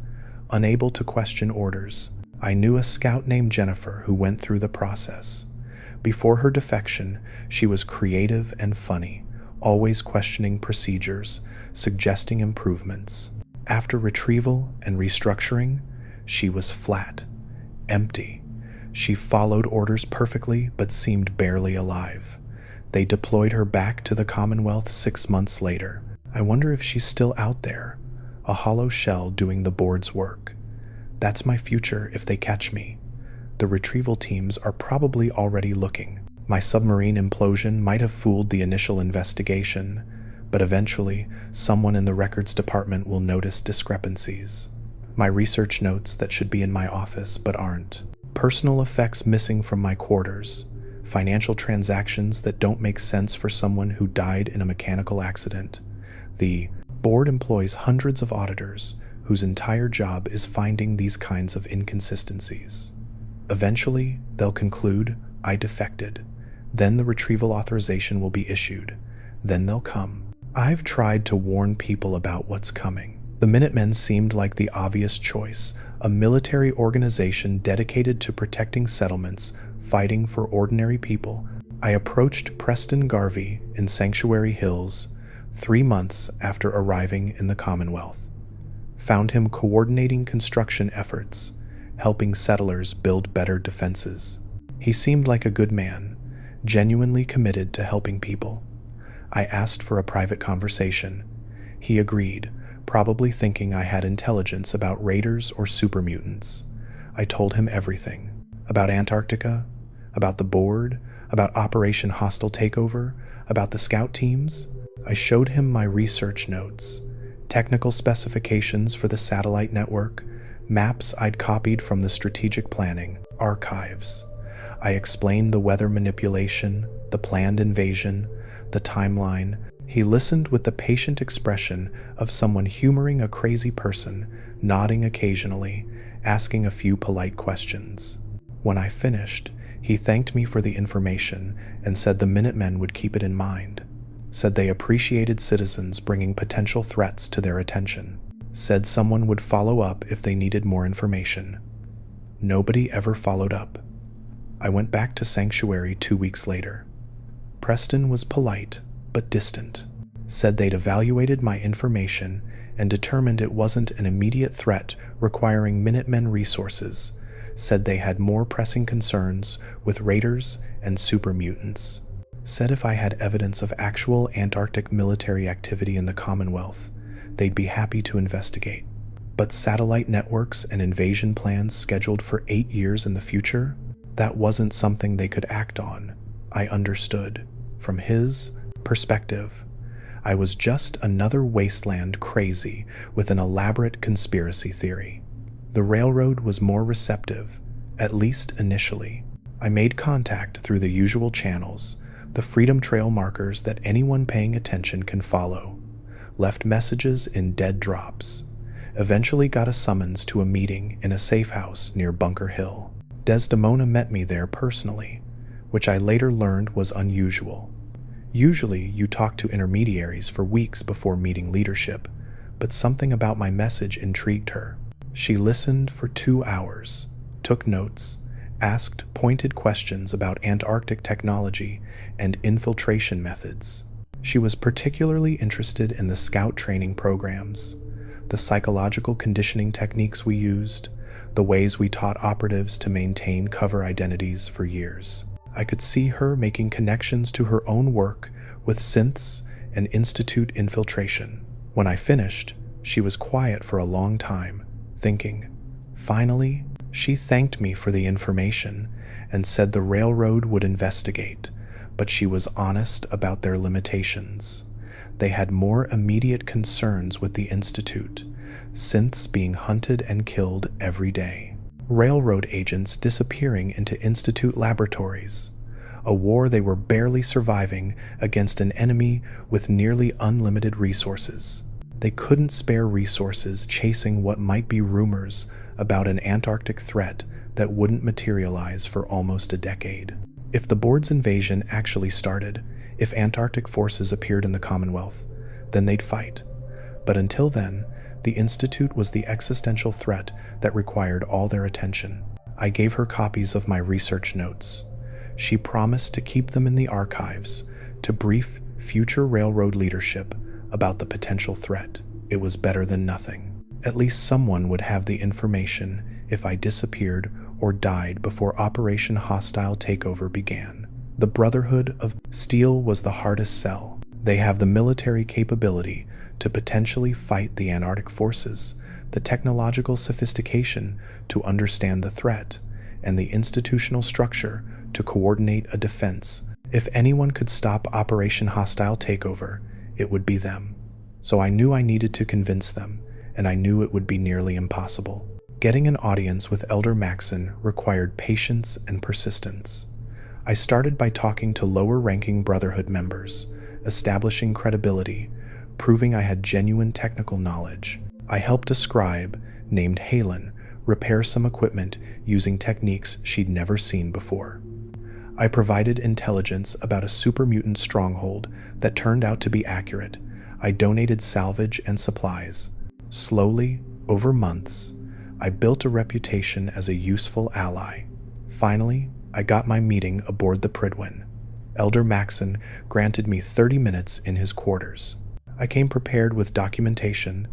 unable to question orders. I knew a scout named Jennifer who went through the process. Before her defection, she was creative and funny, always questioning procedures, suggesting improvements. After retrieval and restructuring, she was flat, empty. She followed orders perfectly but seemed barely alive. They deployed her back to the Commonwealth 6 months later. I wonder if she's still out there, a hollow shell doing the board's work. That's my future if they catch me. The retrieval teams are probably already looking. My submarine implosion might have fooled the initial investigation, but eventually someone in the records department will notice discrepancies. My research notes that should be in my office but aren't. Personal effects missing from my quarters. Financial transactions that don't make sense for someone who died in a mechanical accident. The board employs hundreds of auditors whose entire job is finding these kinds of inconsistencies. Eventually, they'll conclude I defected. Then the retrieval authorization will be issued. Then they'll come. I've tried to warn people about what's coming. The Minutemen seemed like the obvious choice, a military organization dedicated to protecting settlements, fighting for ordinary people. I approached Preston Garvey in Sanctuary Hills 3 months after arriving in the Commonwealth. Found him coordinating construction efforts, helping settlers build better defenses. He seemed like a good man, genuinely committed to helping people. I asked for a private conversation. He agreed, probably thinking I had intelligence about raiders or super mutants. I told him everything. About Antarctica, about the board, about Operation Hostile Takeover, about the scout teams. I showed him my research notes, technical specifications for the satellite network, maps I'd copied from the strategic planning, archives. I explained the weather manipulation, the planned invasion, the timeline. He listened with the patient expression of someone humoring a crazy person, nodding occasionally, asking a few polite questions. When I finished, he thanked me for the information and said the Minutemen would keep it in mind. Said they appreciated citizens bringing potential threats to their attention. said someone would follow up if they needed more information. Nobody ever followed up. I went back to Sanctuary 2 weeks later. Preston was polite, but distant. Said they'd evaluated my information and determined it wasn't an immediate threat requiring Minutemen resources. Said they had more pressing concerns with raiders and super mutants. Said if I had evidence of actual Antarctic military activity in the Commonwealth, they'd be happy to investigate. But satellite networks and invasion plans scheduled for 8 years in the future? That wasn't something they could act on. I understood. From his perspective, I was just another wasteland crazy with an elaborate conspiracy theory. The railroad was more receptive, at least initially. I made contact through the usual channels, the Freedom Trail markers that anyone paying attention can follow. Left messages in dead drops. Eventually got a summons to a meeting in a safe house near Bunker Hill. Desdemona met me there personally, which I later learned was unusual. Usually, you talk to intermediaries for weeks before meeting leadership, but something about my message intrigued her. She listened for 2 hours, took notes, asked pointed questions about Antarctic technology and infiltration methods. She was particularly interested in the scout training programs, the psychological conditioning techniques we used, the ways we taught operatives to maintain cover identities for years. I could see her making connections to her own work with synths and institute infiltration. When I finished, she was quiet for a long time, thinking. Finally, she thanked me for the information and said the railroad would investigate, but she was honest about their limitations. They had more immediate concerns with the Institute, synths being hunted and killed every day. Railroad agents disappearing into Institute laboratories, a war they were barely surviving against an enemy with nearly unlimited resources. They couldn't spare resources chasing what might be rumors about an Antarctic threat that wouldn't materialize for almost a decade. If the board's invasion actually started, if Antarctic forces appeared in the Commonwealth, then they'd fight. But until then, the Institute was the existential threat that required all their attention. I gave her copies of my research notes. She promised to keep them in the archives to brief future railroad leadership about the potential threat. It was better than nothing. At least someone would have the information if I disappeared or died before Operation Hostile Takeover began. The Brotherhood of Steel was the hardest sell. They have the military capability to potentially fight the Antarctic forces, the technological sophistication to understand the threat, and the institutional structure to coordinate a defense. If anyone could stop Operation Hostile Takeover, it would be them. So I knew I needed to convince them, and I knew it would be nearly impossible. Getting an audience with Elder Maxon required patience and persistence. I started by talking to lower-ranking Brotherhood members, establishing credibility, proving I had genuine technical knowledge. I helped a scribe, named Halen, repair some equipment using techniques she'd never seen before. I provided intelligence about a super mutant stronghold that turned out to be accurate. I donated salvage and supplies. Slowly, over months, I built a reputation as a useful ally. Finally, I got my meeting aboard the Prydwen. Elder Maxon granted me 30 minutes in his quarters. I came prepared with documentation,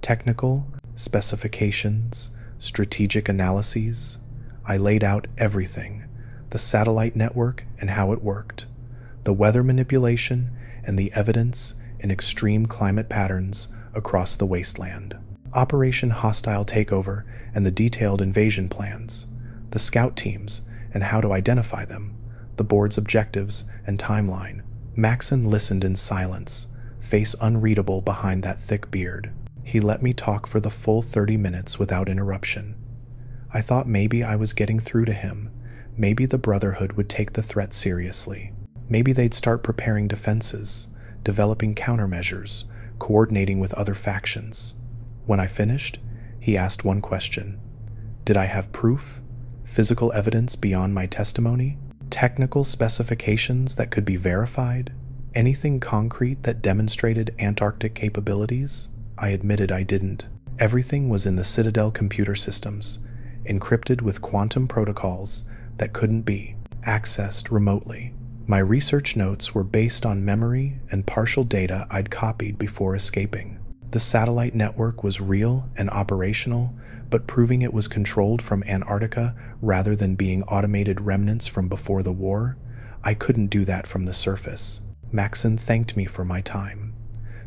technical specifications, strategic analyses. I laid out everything, the satellite network and how it worked, the weather manipulation and the evidence in extreme climate patterns across the wasteland, Operation Hostile Takeover and the detailed invasion plans, the scout teams and how to identify them, the board's objectives and timeline. Maxon listened in silence, face unreadable behind that thick beard. He let me talk for the full 30 minutes without interruption. I thought maybe I was getting through to him. Maybe the Brotherhood would take the threat seriously. Maybe they'd start preparing defenses, developing countermeasures, coordinating with other factions. When I finished, he asked one question. Did I have proof? Physical evidence beyond my testimony? Technical specifications that could be verified? Anything concrete that demonstrated Antarctic capabilities? I admitted I didn't. Everything was in the Citadel computer systems, encrypted with quantum protocols that couldn't be accessed remotely. My research notes were based on memory and partial data I'd copied before escaping. The satellite network was real and operational, but proving it was controlled from Antarctica rather than being automated remnants from before the war, I couldn't do that from the surface. Maxon thanked me for my time,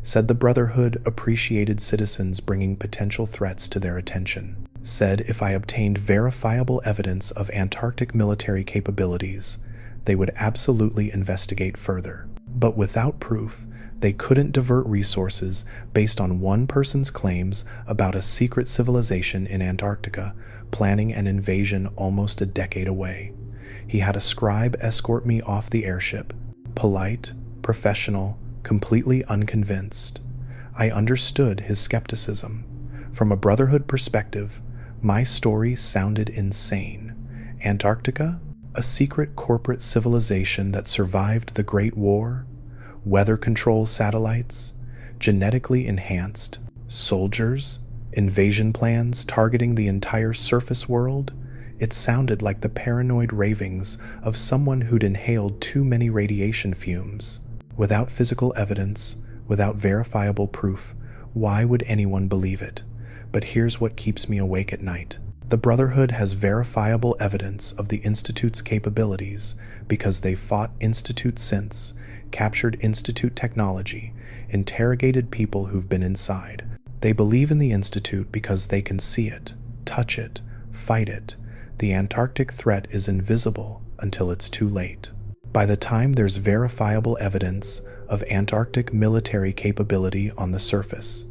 said the Brotherhood appreciated citizens bringing potential threats to their attention, said if I obtained verifiable evidence of Antarctic military capabilities, they would absolutely investigate further. But without proof, they couldn't divert resources based on one person's claims about a secret civilization in Antarctica planning an invasion almost a decade away. He had a scribe escort me off the airship, polite, professional, completely unconvinced. I understood his skepticism. From a Brotherhood perspective, my story sounded insane. Antarctica? A secret corporate civilization that survived the Great War? Weather control satellites? Genetically enhanced? Soldiers? Invasion plans targeting the entire surface world? It sounded like the paranoid ravings of someone who'd inhaled too many radiation fumes. Without physical evidence, without verifiable proof, why would anyone believe it? But here's what keeps me awake at night. The Brotherhood has verifiable evidence of the Institute's capabilities because they fought Institute synths, captured Institute technology, interrogated people who've been inside. They believe in the Institute because they can see it, touch it, fight it. The Antarctic threat is invisible until it's too late. By the time there's verifiable evidence of Antarctic military capability on the surface,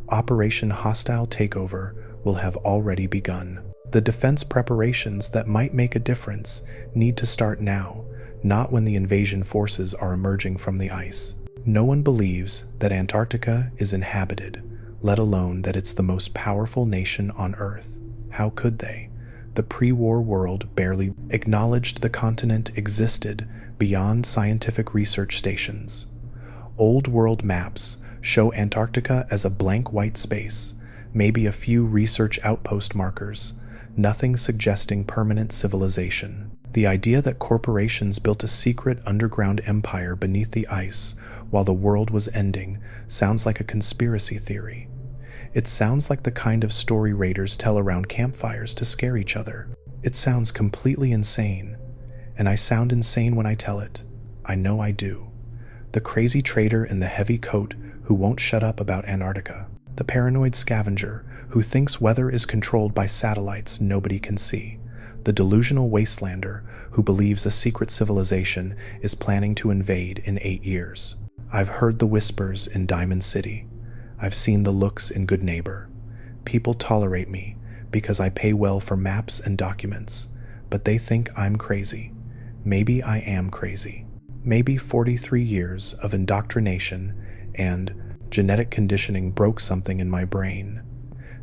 Operation Hostile Takeover will have already begun. The defense preparations that might make a difference need to start now, not when the invasion forces are emerging from the ice. No one believes that Antarctica is inhabited, let alone that it's the most powerful nation on Earth. How could they? The pre-war world barely acknowledged the continent existed beyond scientific research stations. Old world maps show Antarctica as a blank white space, maybe a few research outpost markers, nothing suggesting permanent civilization. The idea that corporations built a secret underground empire beneath the ice while the world was ending sounds like a conspiracy theory. It sounds like the kind of story raiders tell around campfires to scare each other. It sounds completely insane, and I sound insane when I tell it. I know I do. The crazy trader in the heavy coat who won't shut up about Antarctica. The paranoid scavenger who thinks weather is controlled by satellites nobody can see. The delusional wastelander who believes a secret civilization is planning to invade in 8 years. I've heard the whispers in Diamond City. I've seen the looks in Goodneighbor. People tolerate me because I pay well for maps and documents, but they think I'm crazy. Maybe I am crazy. Maybe 43 years of indoctrination and genetic conditioning broke something in my brain.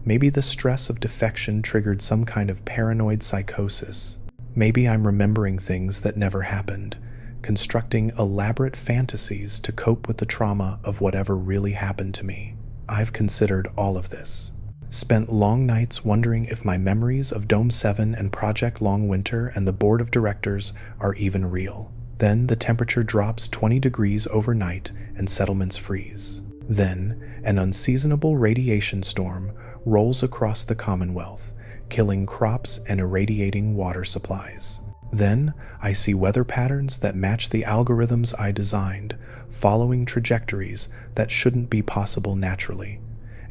Maybe the stress of defection triggered some kind of paranoid psychosis. Maybe I'm remembering things that never happened, constructing elaborate fantasies to cope with the trauma of whatever really happened to me. I've considered all of this. Spent long nights wondering if my memories of Dome 7 and Project Long Winter and the board of directors are even real. Then the temperature drops 20 degrees overnight and settlements freeze. Then an unseasonable radiation storm rolls across the Commonwealth, killing crops and irradiating water supplies. Then I see weather patterns that match the algorithms I designed, following trajectories that shouldn't be possible naturally.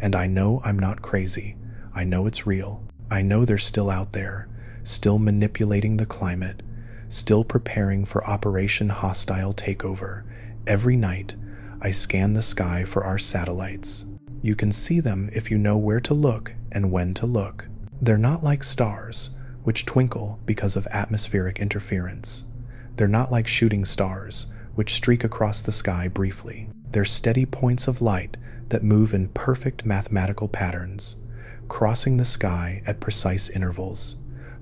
And I know I'm not crazy. I know it's real. I know they're still out there, still manipulating the climate, still preparing for Operation Hostile Takeover. Every night, I scan the sky for our satellites. You can see them if you know where to look and when to look. They're not like stars, which twinkle because of atmospheric interference. They're not like shooting stars, which streak across the sky briefly. They're steady points of light that move in perfect mathematical patterns, crossing the sky at precise intervals.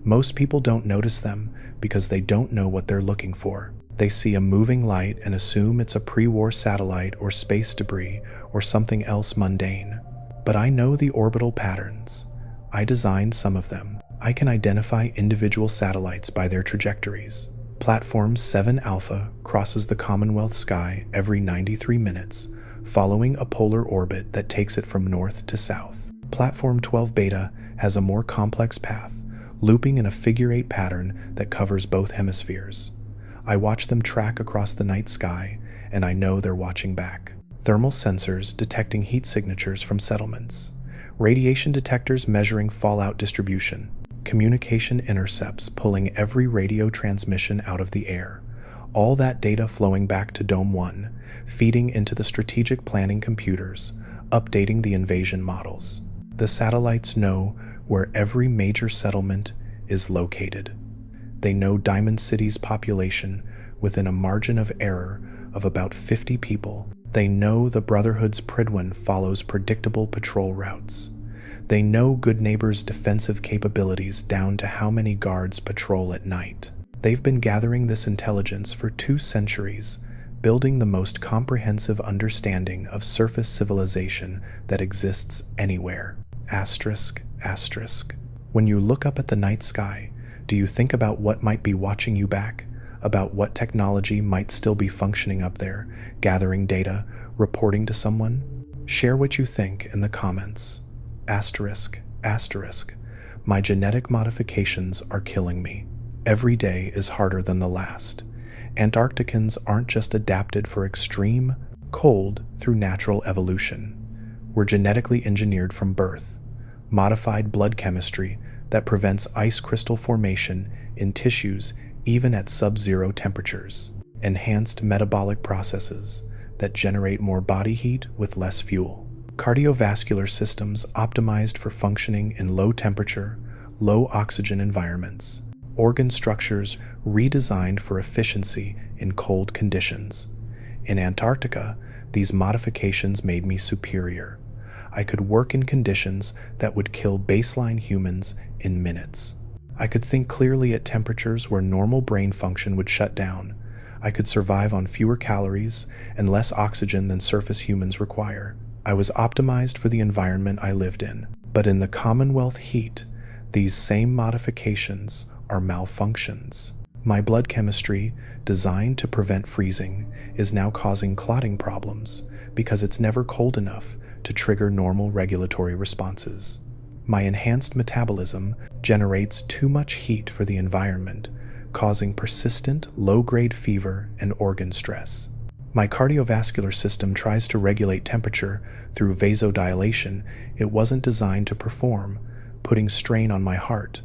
Most people don't notice them because they don't know what they're looking for. They see a moving light and assume it's a pre-war satellite or space debris or something else mundane. But I know the orbital patterns. I designed some of them. I can identify individual satellites by their trajectories. Platform 7 Alpha crosses the Commonwealth sky every 93 minutes, following a polar orbit that takes it from north to south. Platform 12 Beta has a more complex path, looping in a figure-8 pattern that covers both hemispheres. I watch them track across the night sky, and I know they're watching back. Thermal sensors detecting heat signatures from settlements. Radiation detectors measuring fallout distribution. Communication intercepts pulling every radio transmission out of the air. All that data flowing back to Dome 1, feeding into the strategic planning computers, updating the invasion models. The satellites know where every major settlement is located. They know Diamond City's population within a margin of error of about 50 people. They know the Brotherhood's Pridwin follows predictable patrol routes. They know Goodneighbor's defensive capabilities down to how many guards patrol at night. They've been gathering this intelligence for 2 centuries, building the most comprehensive understanding of surface civilization that exists anywhere. Asterisk, asterisk. When you look up at the night sky, do you think about what might be watching you back? About what technology might still be functioning up there, gathering data, reporting to someone? Share what you think in the comments. Asterisk, asterisk. My genetic modifications are killing me. Every day is harder than the last. Antarcticans aren't just adapted for extreme cold through natural evolution. We're genetically engineered from birth. Modified blood chemistry that prevents ice crystal formation in tissues even at sub-zero temperatures. Enhanced metabolic processes that generate more body heat with less fuel. Cardiovascular systems optimized for functioning in low temperature, low oxygen environments. Organ structures redesigned for efficiency in cold conditions. In Antarctica, these modifications made me superior. I could work in conditions that would kill baseline humans in minutes. I could think clearly at temperatures where normal brain function would shut down. I could survive on fewer calories and less oxygen than surface humans require. I was optimized for the environment I lived in. But in the Commonwealth heat, these same modifications are malfunctions. My blood chemistry, designed to prevent freezing, is now causing clotting problems because it's never cold enough to trigger normal regulatory responses. My enhanced metabolism generates too much heat for the environment, causing persistent low-grade fever and organ stress. My cardiovascular system tries to regulate temperature through vasodilation it wasn't designed to perform, putting strain on my heart.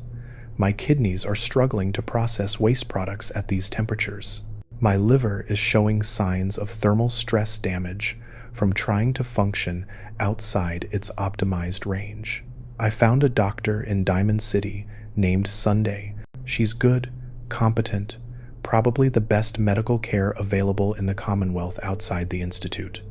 My kidneys are struggling to process waste products at these temperatures. My liver is showing signs of thermal stress damage from trying to function outside its optimized range. I found a doctor in Diamond City named Sunday. She's good, competent, probably the best medical care available in the Commonwealth outside the Institute.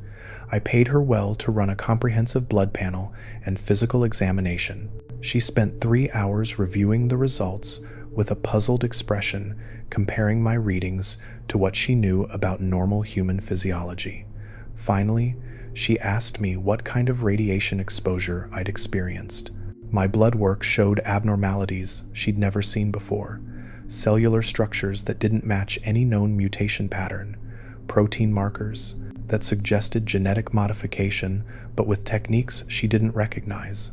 I paid her well to run a comprehensive blood panel and physical examination. She spent 3 hours reviewing the results with a puzzled expression, comparing my readings to what she knew about normal human physiology. Finally, she asked me what kind of radiation exposure I'd experienced. My blood work showed abnormalities she'd never seen before. Cellular structures that didn't match any known mutation pattern, protein markers that suggested genetic modification but with techniques she didn't recognize.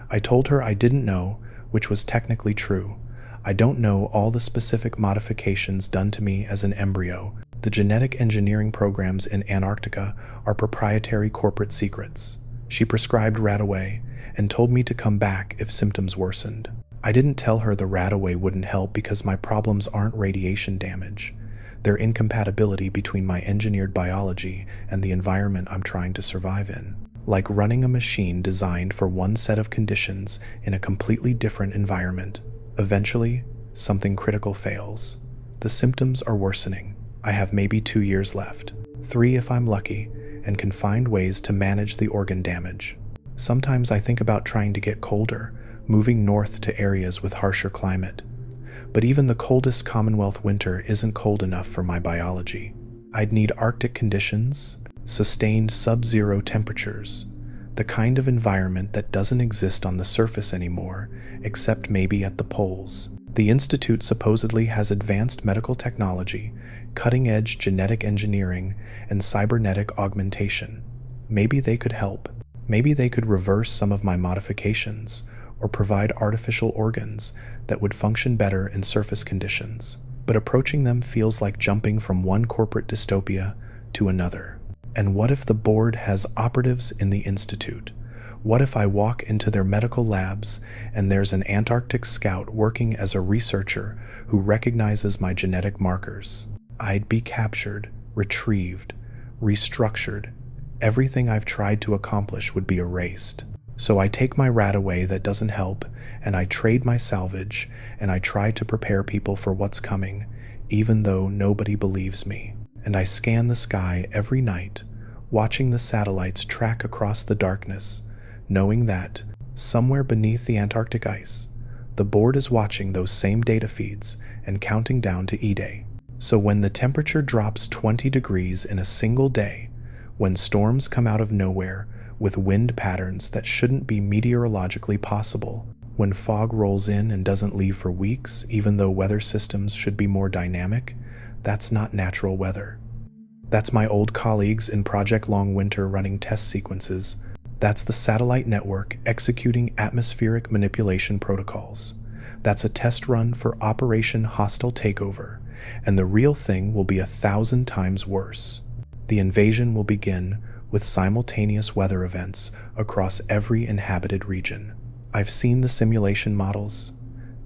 I told her I didn't know, which was technically true. I don't know all the specific modifications done to me as an embryo. The genetic engineering programs in Antarctica are proprietary corporate secrets. She prescribed Radaway and told me to come back if symptoms worsened. I didn't tell her the Radaway wouldn't help because my problems aren't radiation damage. They're incompatibility between my engineered biology and the environment I'm trying to survive in. Like running a machine designed for one set of conditions in a completely different environment. Eventually, something critical fails. The symptoms are worsening. I have maybe 2 years left, 3 if I'm lucky, and can find ways to manage the organ damage. Sometimes I think about trying to get colder, moving north to areas with harsher climate. But even the coldest Commonwealth winter isn't cold enough for my biology. I'd need Arctic conditions, sustained sub-zero temperatures, The kind of environment that doesn't exist on the surface anymore, except maybe at the poles. The Institute supposedly has advanced medical technology, cutting-edge genetic engineering, and cybernetic augmentation. Maybe they could help. Maybe they could reverse some of my modifications, or provide artificial organs that would function better in surface conditions. But approaching them feels like jumping from one corporate dystopia to another. And what if the board has operatives in the Institute? What if I walk into their medical labs and there's an Antarctic scout working as a researcher who recognizes my genetic markers? I'd be captured, retrieved, restructured. Everything I've tried to accomplish would be erased. So I take my rat away that doesn't help, and I trade my salvage, and I try to prepare people for what's coming, even though nobody believes me. And I scan the sky every night, watching the satellites track across the darkness, knowing that, somewhere beneath the Antarctic ice, the board is watching those same data feeds and counting down to E-Day. So when the temperature drops 20 degrees in a single day, when storms come out of nowhere with wind patterns that shouldn't be meteorologically possible, when fog rolls in and doesn't leave for weeks, even though weather systems should be more dynamic, that's not natural weather. That's my old colleagues in Project Long Winter running test sequences. That's the satellite network executing atmospheric manipulation protocols. That's a test run for Operation Hostile Takeover, and the real thing will be 1,000 times worse. The invasion will begin with simultaneous weather events across every inhabited region. I've seen the simulation models.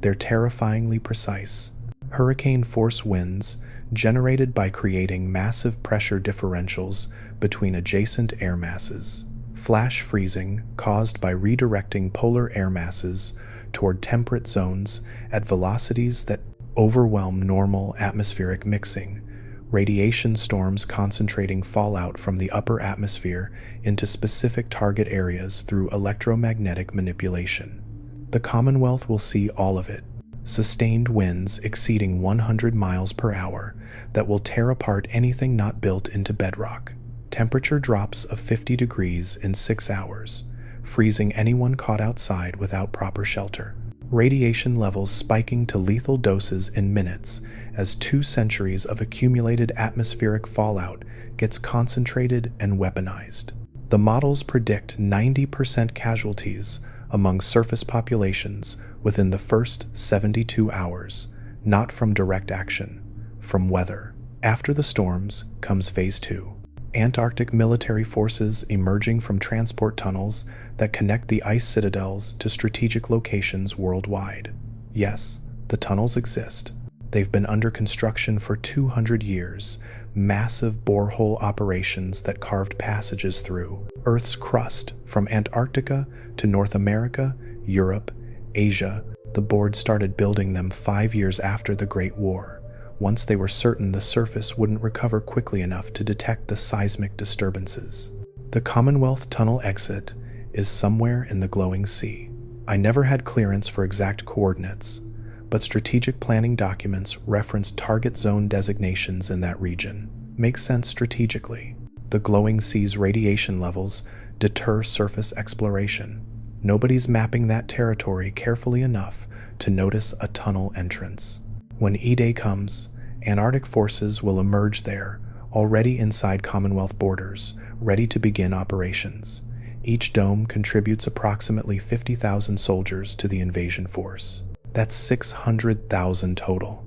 They're terrifyingly precise. Hurricane force winds generated by creating massive pressure differentials between adjacent air masses. Flash freezing caused by redirecting polar air masses toward temperate zones at velocities that overwhelm normal atmospheric mixing. Radiation storms concentrating fallout from the upper atmosphere into specific target areas through electromagnetic manipulation. The Commonwealth will see all of it. Sustained winds exceeding 100 miles per hour that will tear apart anything not built into bedrock. Temperature drops of 50 degrees in 6 hours, freezing anyone caught outside without proper shelter. Radiation levels spiking to lethal doses in minutes as 2 centuries of accumulated atmospheric fallout gets concentrated and weaponized. The models predict 90% casualties among surface populations within the first 72 hours, not from direct action, from weather. After the storms comes Phase 2. Antarctic military forces emerging from transport tunnels that connect the ice citadels to strategic locations worldwide. Yes, the tunnels exist. They've been under construction for 200 years, massive borehole operations that carved passages through Earth's crust from Antarctica to North America, Europe, Asia. The board started building them 5 years after the Great War, once they were certain the surface wouldn't recover quickly enough to detect the seismic disturbances. The Commonwealth tunnel exit is somewhere in the glowing sea. I never had clearance for exact coordinates, but strategic planning documents reference target zone designations in that region. Makes sense strategically. The glowing sea's radiation levels deter surface exploration. Nobody's mapping that territory carefully enough to notice a tunnel entrance. When E-Day comes, Antarctic forces will emerge there, already inside Commonwealth borders, ready to begin operations. Each dome contributes approximately 50,000 soldiers to the invasion force. That's 600,000 total.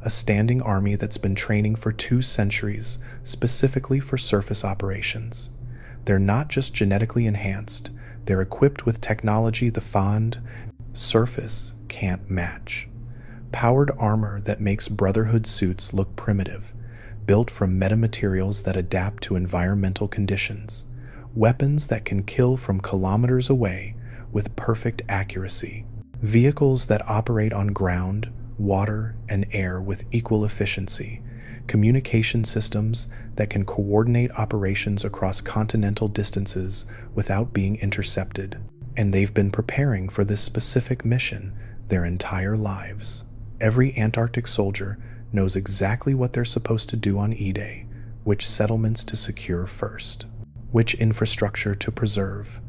A standing army that's been training for 2 centuries, specifically for surface operations. They're not just genetically enhanced, they're equipped with technology the fond surface can't match. Powered armor that makes Brotherhood suits look primitive, built from metamaterials that adapt to environmental conditions. Weapons that can kill from kilometers away with perfect accuracy. Vehicles that operate on ground, water, and air with equal efficiency. Communication systems that can coordinate operations across continental distances without being intercepted. And they've been preparing for this specific mission their entire lives. Every Antarctic soldier knows exactly what they're supposed to do on E-Day, which settlements to secure first, which infrastructure to preserve,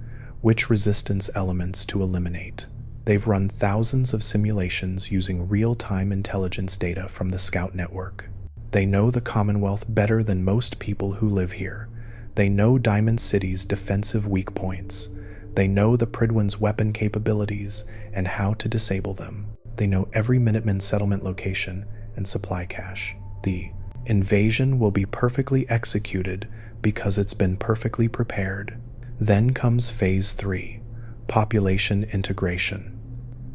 which resistance elements to eliminate. They've run thousands of simulations using real-time intelligence data from the Scout network. They know the Commonwealth better than most people who live here. They know Diamond City's defensive weak points. They know the Pridwin's weapon capabilities and how to disable them. They know every Minutemen settlement location and supply cache. The invasion will be perfectly executed because it's been perfectly prepared. Then comes Phase 3, population integration.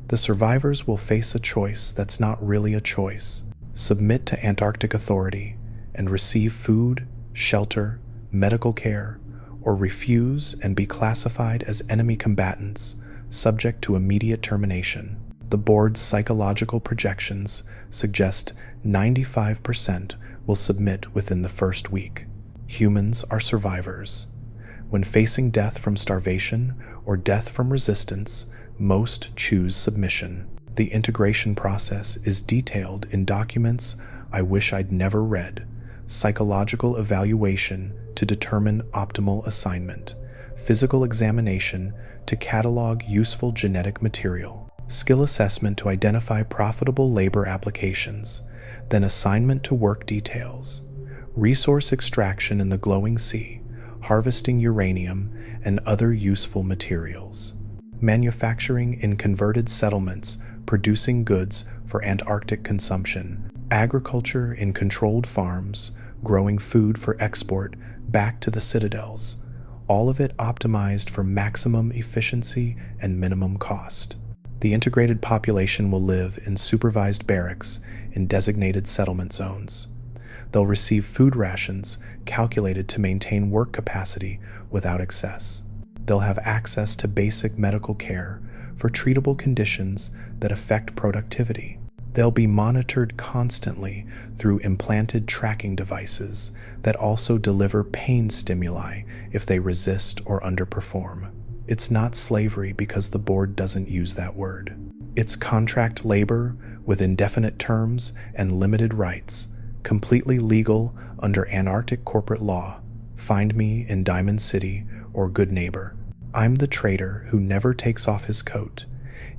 The survivors will face a choice that's not really a choice. Submit to Antarctic Authority and receive food, shelter, medical care, or refuse and be classified as enemy combatants, subject to immediate termination. The board's psychological projections suggest 95% will submit within the first week. Humans are survivors. When facing death from starvation or death from resistance, most choose submission. The integration process is detailed in documents I wish I'd never read. Psychological evaluation to determine optimal assignment. Physical examination to catalog useful genetic material. Skill assessment to identify profitable labor applications. Then assignment to work details. Resource extraction in the glowing sea, harvesting uranium and other useful materials. Manufacturing in converted settlements, producing goods for Antarctic consumption. Agriculture in controlled farms, growing food for export back to the citadels. All of it optimized for maximum efficiency and minimum cost. The integrated population will live in supervised barracks in designated settlement zones. They'll receive food rations calculated to maintain work capacity without excess. They'll have access to basic medical care for treatable conditions that affect productivity. They'll be monitored constantly through implanted tracking devices that also deliver pain stimuli if they resist or underperform. It's not slavery because the board doesn't use that word. It's contract labor with indefinite terms and limited rights, completely legal under Antarctic corporate law. Find me in Diamond City or Goodneighbor. I'm the trader who never takes off his coat,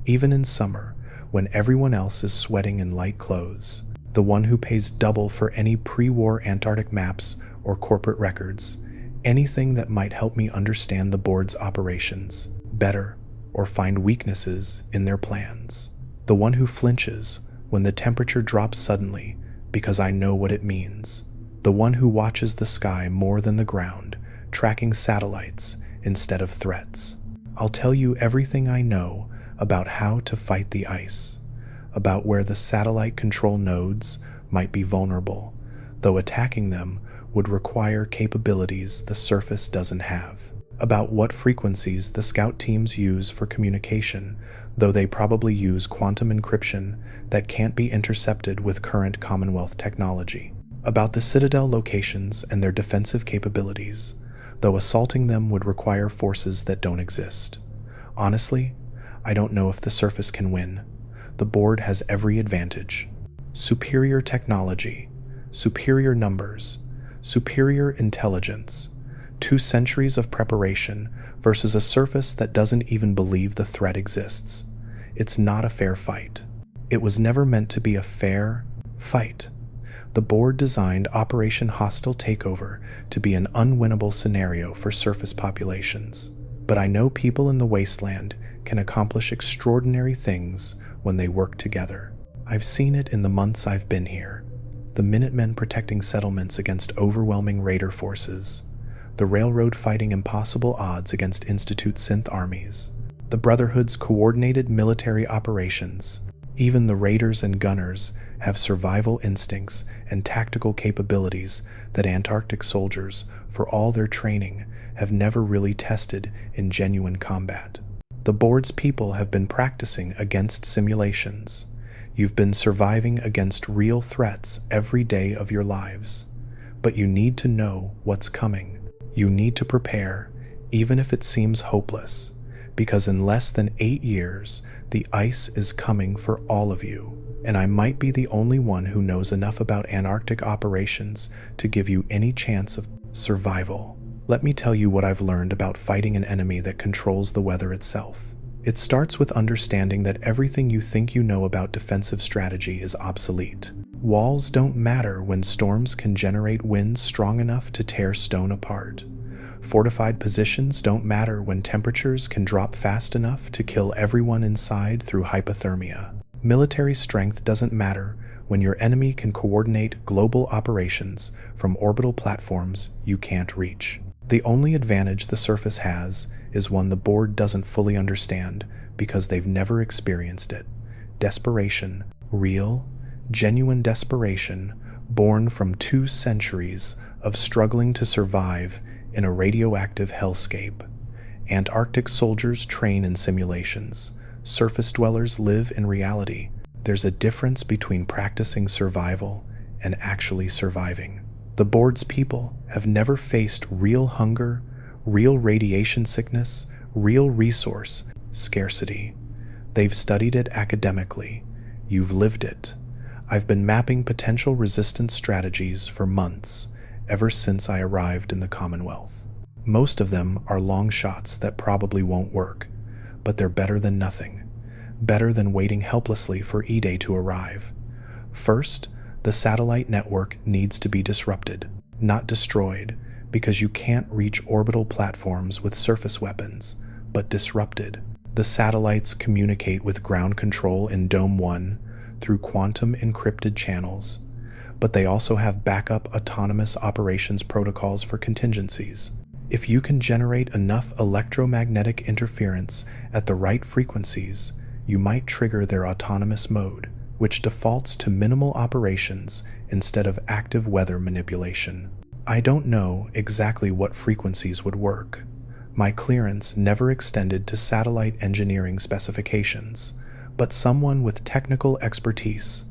even in summer when everyone else is sweating in light clothes. The one who pays double for any pre-war Antarctic maps or corporate records. Anything that might help me understand the board's operations better or find weaknesses in their plans. The one who flinches when the temperature drops suddenly because I know what it means. The one who watches the sky more than the ground, tracking satellites instead of threats. I'll tell you everything I know about how to fight the ice, about where the satellite control nodes might be vulnerable, though attacking them would require capabilities the surface doesn't have, about what frequencies the scout teams use for communication, though they probably use quantum encryption that can't be intercepted with current Commonwealth technology, about the citadel locations and their defensive capabilities, though assaulting them would require forces that don't exist. Honestly, I don't know if the surface can win. The board has every advantage. Superior technology, superior numbers, superior intelligence, 2 centuries of preparation versus a surface that doesn't even believe the threat exists. It's not a fair fight. It was never meant to be a fair fight. The board designed Operation Hostile Takeover to be an unwinnable scenario for surface populations. But I know people in the wasteland can accomplish extraordinary things when they work together. I've seen it in the months I've been here. The Minutemen protecting settlements against overwhelming raider forces, the Railroad fighting impossible odds against Institute synth armies, the Brotherhood's coordinated military operations. Even the raiders and gunners have survival instincts and tactical capabilities that Antarctic soldiers, for all their training, have never really tested in genuine combat. The board's people have been practicing against simulations. You've been surviving against real threats every day of your lives. But you need to know what's coming. You need to prepare, even if it seems hopeless, because in less than 8 years, the ice is coming for all of you. And I might be the only one who knows enough about Antarctic operations to give you any chance of survival. Let me tell you what I've learned about fighting an enemy that controls the weather itself. It starts with understanding that everything you think you know about defensive strategy is obsolete. Walls don't matter when storms can generate winds strong enough to tear stone apart. Fortified positions don't matter when temperatures can drop fast enough to kill everyone inside through hypothermia. Military strength doesn't matter when your enemy can coordinate global operations from orbital platforms you can't reach. The only advantage the surface has is one the board doesn't fully understand because they've never experienced it. Desperation, real, genuine desperation, born from 2 centuries of struggling to survive in a radioactive hellscape. Antarctic soldiers train in simulations. Surface dwellers live in reality. There's a difference between practicing survival and actually surviving. The board's people have never faced real hunger, real radiation sickness, real resource scarcity. They've studied it academically. You've lived it. I've been mapping potential resistance strategies for months, ever since I arrived in the Commonwealth. Most of them are long shots that probably won't work, but they're better than nothing. Better than waiting helplessly for E-Day to arrive. First, the satellite network needs to be disrupted, not destroyed, because you can't reach orbital platforms with surface weapons, but disrupted. The satellites communicate with ground control in Dome 1 through quantum encrypted channels, but they also have backup autonomous operations protocols for contingencies. If you can generate enough electromagnetic interference at the right frequencies, you might trigger their autonomous mode, which defaults to minimal operations instead of active weather manipulation. I don't know exactly what frequencies would work. My clearance never extended to satellite engineering specifications, but someone with technical expertise,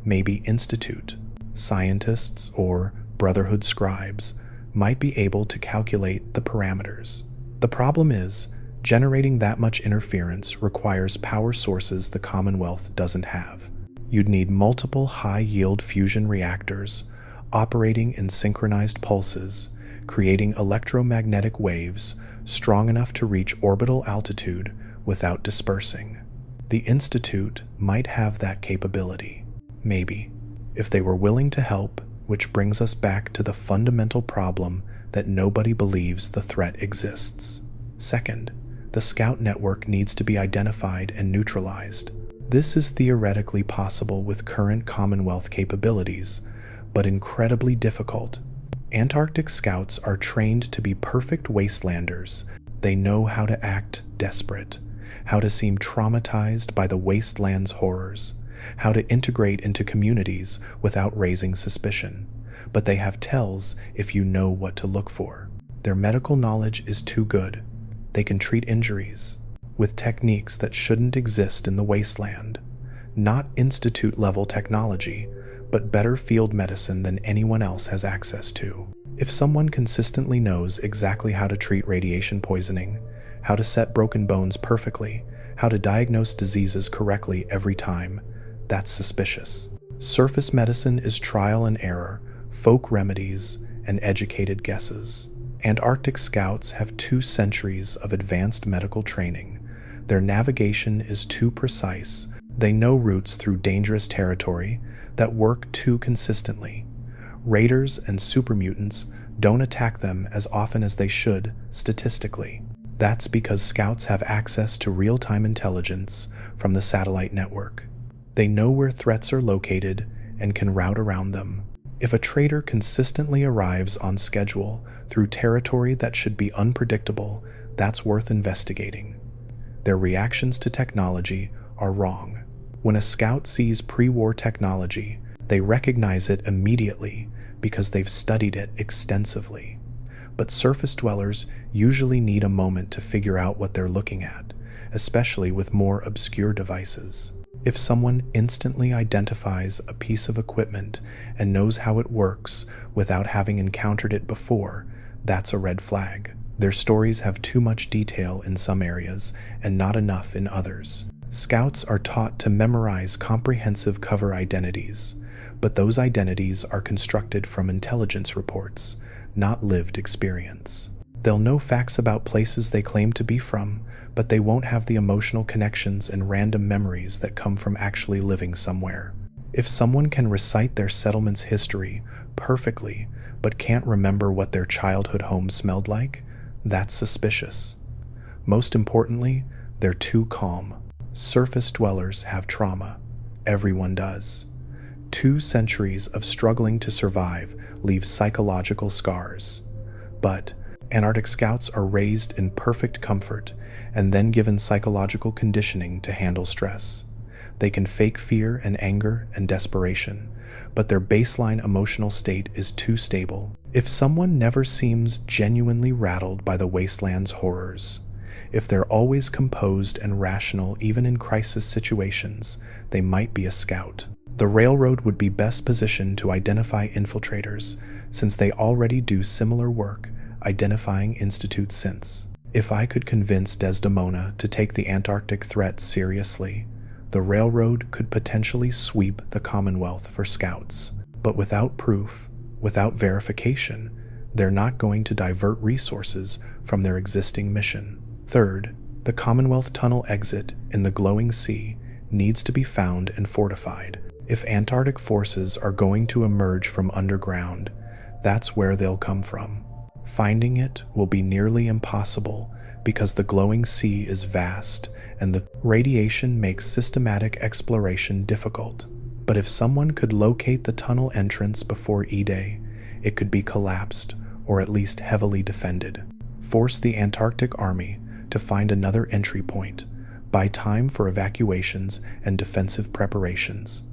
maybe Institute, scientists, or Brotherhood scribes, might be able to calculate the parameters. The problem is, generating that much interference requires power sources the Commonwealth doesn't have. You'd need multiple high-yield fusion reactors operating in synchronized pulses, creating electromagnetic waves strong enough to reach orbital altitude without dispersing. The Institute might have that capability. Maybe, if they were willing to help, which brings us back to the fundamental problem that nobody believes the threat exists. Second, the Scout network needs to be identified and neutralized. This is theoretically possible with current Commonwealth capabilities, but incredibly difficult. Antarctic scouts are trained to be perfect wastelanders. They know how to act desperate, how to seem traumatized by the wasteland's horrors, how to integrate into communities without raising suspicion. But they have tells if you know what to look for. Their medical knowledge is too good. They can treat injuries with techniques that shouldn't exist in the wasteland. Not institute-level technology, but better field medicine than anyone else has access to. If someone consistently knows exactly how to treat radiation poisoning, how to set broken bones perfectly, how to diagnose diseases correctly every time, that's suspicious. Surface medicine is trial and error, folk remedies, and educated guesses. Antarctic scouts have 2 centuries of advanced medical training. Their navigation is too precise. They know routes through dangerous territory that work too consistently. Raiders and supermutants don't attack them as often as they should statistically. That's because scouts have access to real-time intelligence from the satellite network. They know where threats are located and can route around them. If a traitor consistently arrives on schedule through territory that should be unpredictable, that's worth investigating. Their reactions to technology are wrong. When a scout sees pre-war technology, they recognize it immediately because they've studied it extensively. But surface dwellers usually need a moment to figure out what they're looking at, especially with more obscure devices. If someone instantly identifies a piece of equipment and knows how it works without having encountered it before, that's a red flag. Their stories have too much detail in some areas and not enough in others. Scouts are taught to memorize comprehensive cover identities, but those identities are constructed from intelligence reports, not lived experience. They'll know facts about places they claim to be from, but they won't have the emotional connections and random memories that come from actually living somewhere. If someone can recite their settlement's history perfectly, but can't remember what their childhood home smelled like, that's suspicious. Most importantly, they're too calm. Surface dwellers have trauma. Everyone does. 2 centuries of struggling to survive leave psychological scars. But Antarctic scouts are raised in perfect comfort and then given psychological conditioning to handle stress. They can fake fear and anger and desperation, but their baseline emotional state is too stable. If someone never seems genuinely rattled by the wasteland's horrors, if they're always composed and rational even in crisis situations, they might be a scout. The railroad would be best positioned to identify infiltrators, since they already do similar work identifying Institute synths. If I could convince Desdemona to take the Antarctic threat seriously, the railroad could potentially sweep the Commonwealth for scouts. But without proof, without verification, they're not going to divert resources from their existing mission. Third, the Commonwealth tunnel exit in the glowing sea needs to be found and fortified. If Antarctic forces are going to emerge from underground, that's where they'll come from. Finding it will be nearly impossible because the glowing sea is vast and the radiation makes systematic exploration difficult. But if someone could locate the tunnel entrance before E-Day, it could be collapsed or at least heavily defended. Force the Antarctic Army to find another entry point, buy time for evacuations and defensive preparations.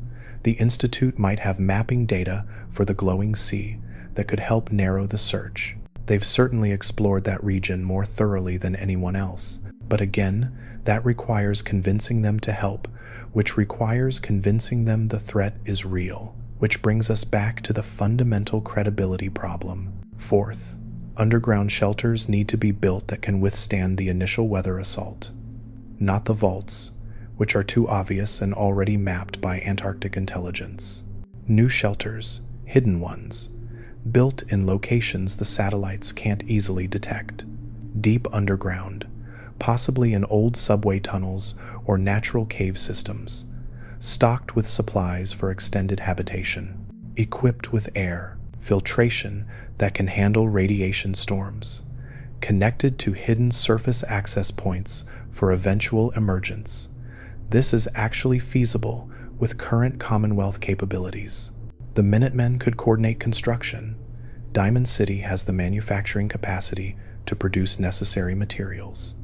The Institute might have mapping data for the glowing sea that could help narrow the search. They've certainly explored that region more thoroughly than anyone else, but again, that requires convincing them to help, which requires convincing them the threat is real, which brings us back to the fundamental credibility problem. Fourth, underground shelters need to be built that can withstand the initial weather assault, not the vaults, which are too obvious and already mapped by Antarctic intelligence. New shelters, hidden ones, built in locations the satellites can't easily detect. Deep underground, possibly in old subway tunnels or natural cave systems, stocked with supplies for extended habitation, equipped with air, filtration that can handle radiation storms, connected to hidden surface access points for eventual emergence. This is actually feasible with current Commonwealth capabilities. The Minutemen could coordinate construction. Diamond City has the manufacturing capacity to produce necessary materials.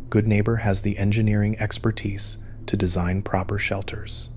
Goodneighbor has the engineering expertise to design proper shelters.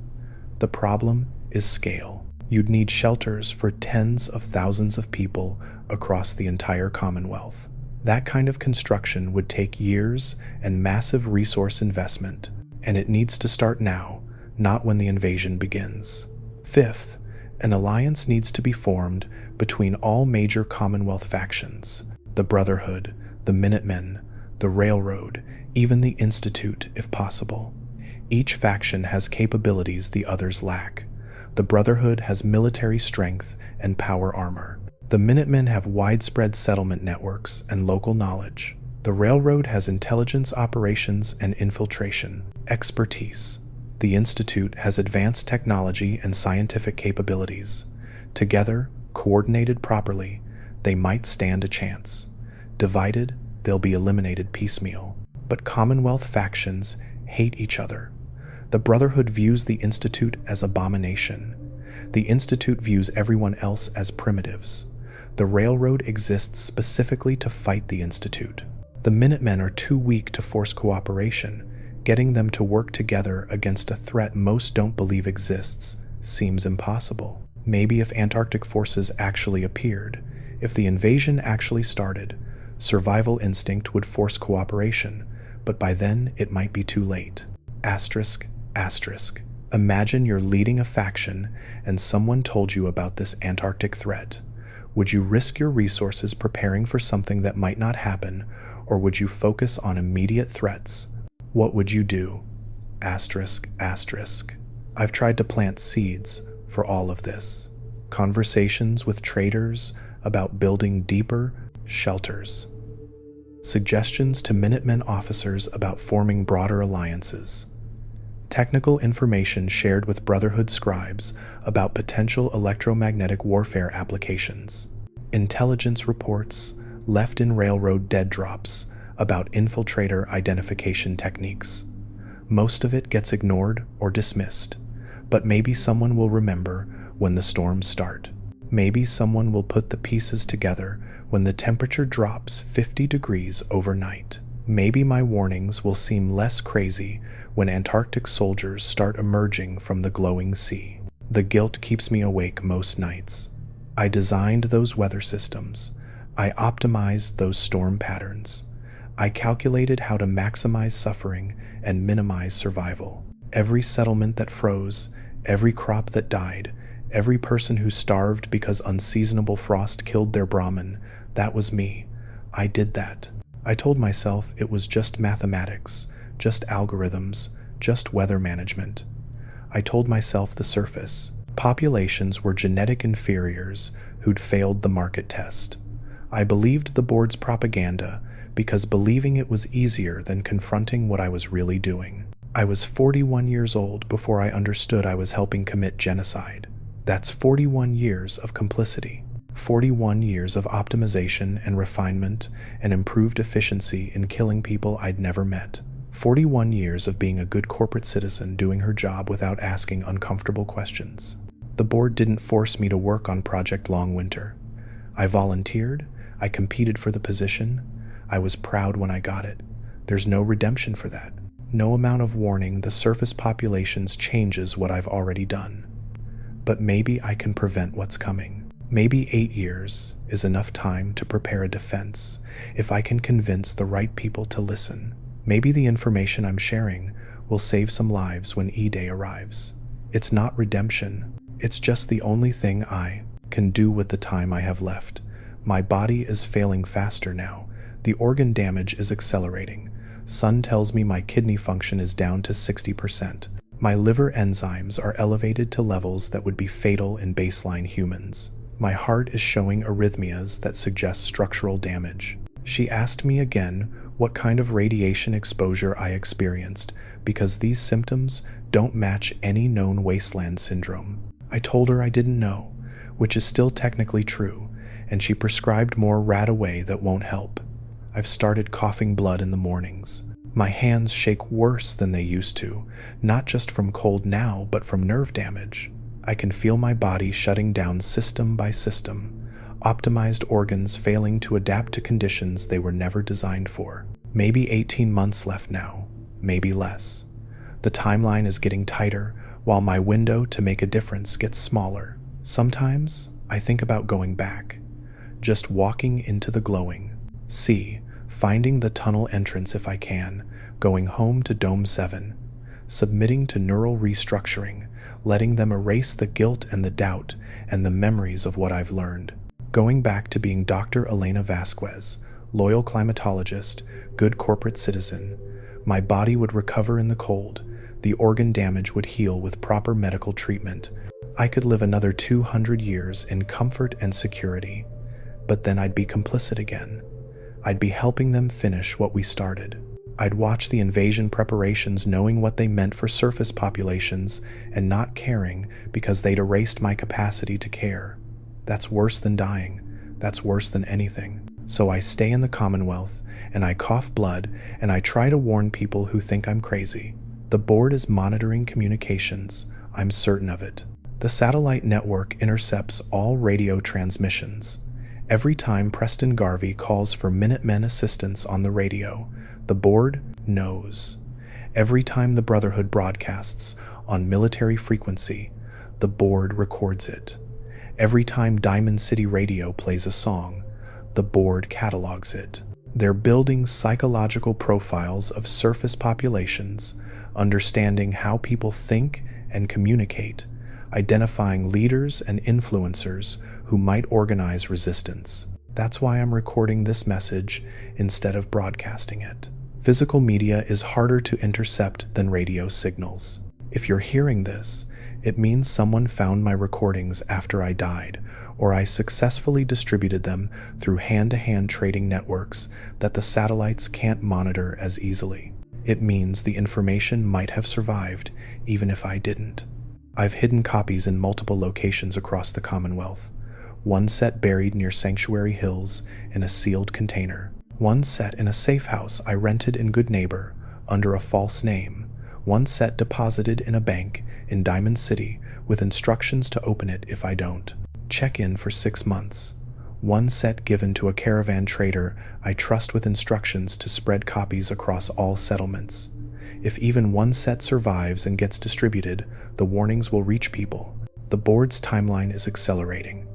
The problem is scale. You'd need shelters for tens of thousands of people across the entire Commonwealth. That kind of construction would take years and massive resource investment, and it needs to start now, not when the invasion begins. Fifth, an alliance needs to be formed between all major Commonwealth factions: the Brotherhood, the Minutemen, the Railroad, even the Institute if possible. Each faction has capabilities the others lack. The Brotherhood has military strength and power armor. The Minutemen have widespread settlement networks and local knowledge. The Railroad has intelligence operations and infiltration expertise. The Institute has advanced technology and scientific capabilities. Together, coordinated properly, they might stand a chance. Divided, they'll be eliminated piecemeal. But Commonwealth factions hate each other. The Brotherhood views the Institute as abomination. The Institute views everyone else as primitives. The Railroad exists specifically to fight the Institute. The Minutemen are too weak to force cooperation. Getting them to work together against a threat most don't believe exists seems impossible. Maybe if Antarctic forces actually appeared, if the invasion actually started, survival instinct would force cooperation, but by then it might be too late. Asterisk, asterisk. Imagine you're leading a faction and someone told you about this Antarctic threat. Would you risk your resources preparing for something that might not happen, or would you focus on immediate threats? What would you do? Asterisk, asterisk. I've tried to plant seeds for all of this. Conversations with traders about building deeper shelters. Suggestions to Minutemen officers about forming broader alliances. Technical information shared with Brotherhood scribes about potential electromagnetic warfare applications. Intelligence reports left in railroad dead drops about infiltrator identification techniques. Most of it gets ignored or dismissed, but maybe someone will remember when the storms start. Maybe someone will put the pieces together when the temperature drops 50 degrees overnight. Maybe my warnings will seem less crazy when Antarctic soldiers start emerging from the glowing sea. The guilt keeps me awake most nights. I designed those weather systems. I optimized those storm patterns. I calculated how to maximize suffering and minimize survival. Every settlement that froze, every crop that died, every person who starved because unseasonable frost killed their Brahmin, that was me. I did that. I told myself it was just mathematics, just algorithms, just weather management. I told myself the surface. Populations were genetic inferiors who'd failed the market test. I believed the board's propaganda because believing it was easier than confronting what I was really doing. I was 41 years old before I understood I was helping commit genocide. That's 41 years of complicity. 41 years of optimization and refinement and improved efficiency in killing people I'd never met. 41 years of being a good corporate citizen doing her job without asking uncomfortable questions. The board didn't force me to work on Project Long Winter. I volunteered, I competed for the position, I was proud when I got it. There's no redemption for that. No amount of warning the surface populations changes what I've already done. But maybe I can prevent what's coming. Maybe 8 years is enough time to prepare a defense if I can convince the right people to listen. Maybe the information I'm sharing will save some lives when E-Day arrives. It's not redemption. It's just the only thing I can do with the time I have left. My body is failing faster now. The organ damage is accelerating. Sun tells me my kidney function is down to 60%. My liver enzymes are elevated to levels that would be fatal in baseline humans. My heart is showing arrhythmias that suggest structural damage. She asked me again what kind of radiation exposure I experienced because these symptoms don't match any known wasteland syndrome. I told her I didn't know, which is still technically true, and she prescribed more Radaway that won't help. I've started coughing blood in the mornings. My hands shake worse than they used to, not just from cold now, but from nerve damage. I can feel my body shutting down system by system, optimized organs failing to adapt to conditions they were never designed for. Maybe 18 months left now, maybe less. The timeline is getting tighter, while my window to make a difference gets smaller. Sometimes I think about going back, just walking into the glowing sea, finding the tunnel entrance if I can, going home to Dome 7, submitting to neural restructuring, letting them erase the guilt and the doubt and the memories of what I've learned. Going back to being Dr. Elena Vasquez, loyal climatologist, good corporate citizen. My body would recover in the cold. The organ damage would heal with proper medical treatment. I could live another 200 years in comfort and security. But then I'd be complicit again. I'd be helping them finish what we started. I'd watch the invasion preparations knowing what they meant for surface populations and not caring because they'd erased my capacity to care. That's worse than dying. That's worse than anything. So I stay in the Commonwealth, and I cough blood, and I try to warn people who think I'm crazy. The board is monitoring communications. I'm certain of it. The satellite network intercepts all radio transmissions. Every time Preston Garvey calls for Minutemen assistance on the radio, the board knows. Every time the Brotherhood broadcasts on military frequency, the board records it. Every time Diamond City Radio plays a song, the board catalogs it. They're building psychological profiles of surface populations, understanding how people think and communicate, identifying leaders and influencers who might organize resistance. That's why I'm recording this message instead of broadcasting it. Physical media is harder to intercept than radio signals. If you're hearing this, it means someone found my recordings after I died, or I successfully distributed them through hand-to-hand trading networks that the satellites can't monitor as easily. It means the information might have survived, even if I didn't. I've hidden copies in multiple locations across the Commonwealth. One set buried near Sanctuary Hills in a sealed container. One set in a safe house I rented in Goodneighbor under a false name. One set deposited in a bank in Diamond City with instructions to open it if I don't. Check in for 6 months. One set given to a caravan trader I trust with instructions to spread copies across all settlements. If even one set survives and gets distributed, the warnings will reach people. The board's timeline is accelerating.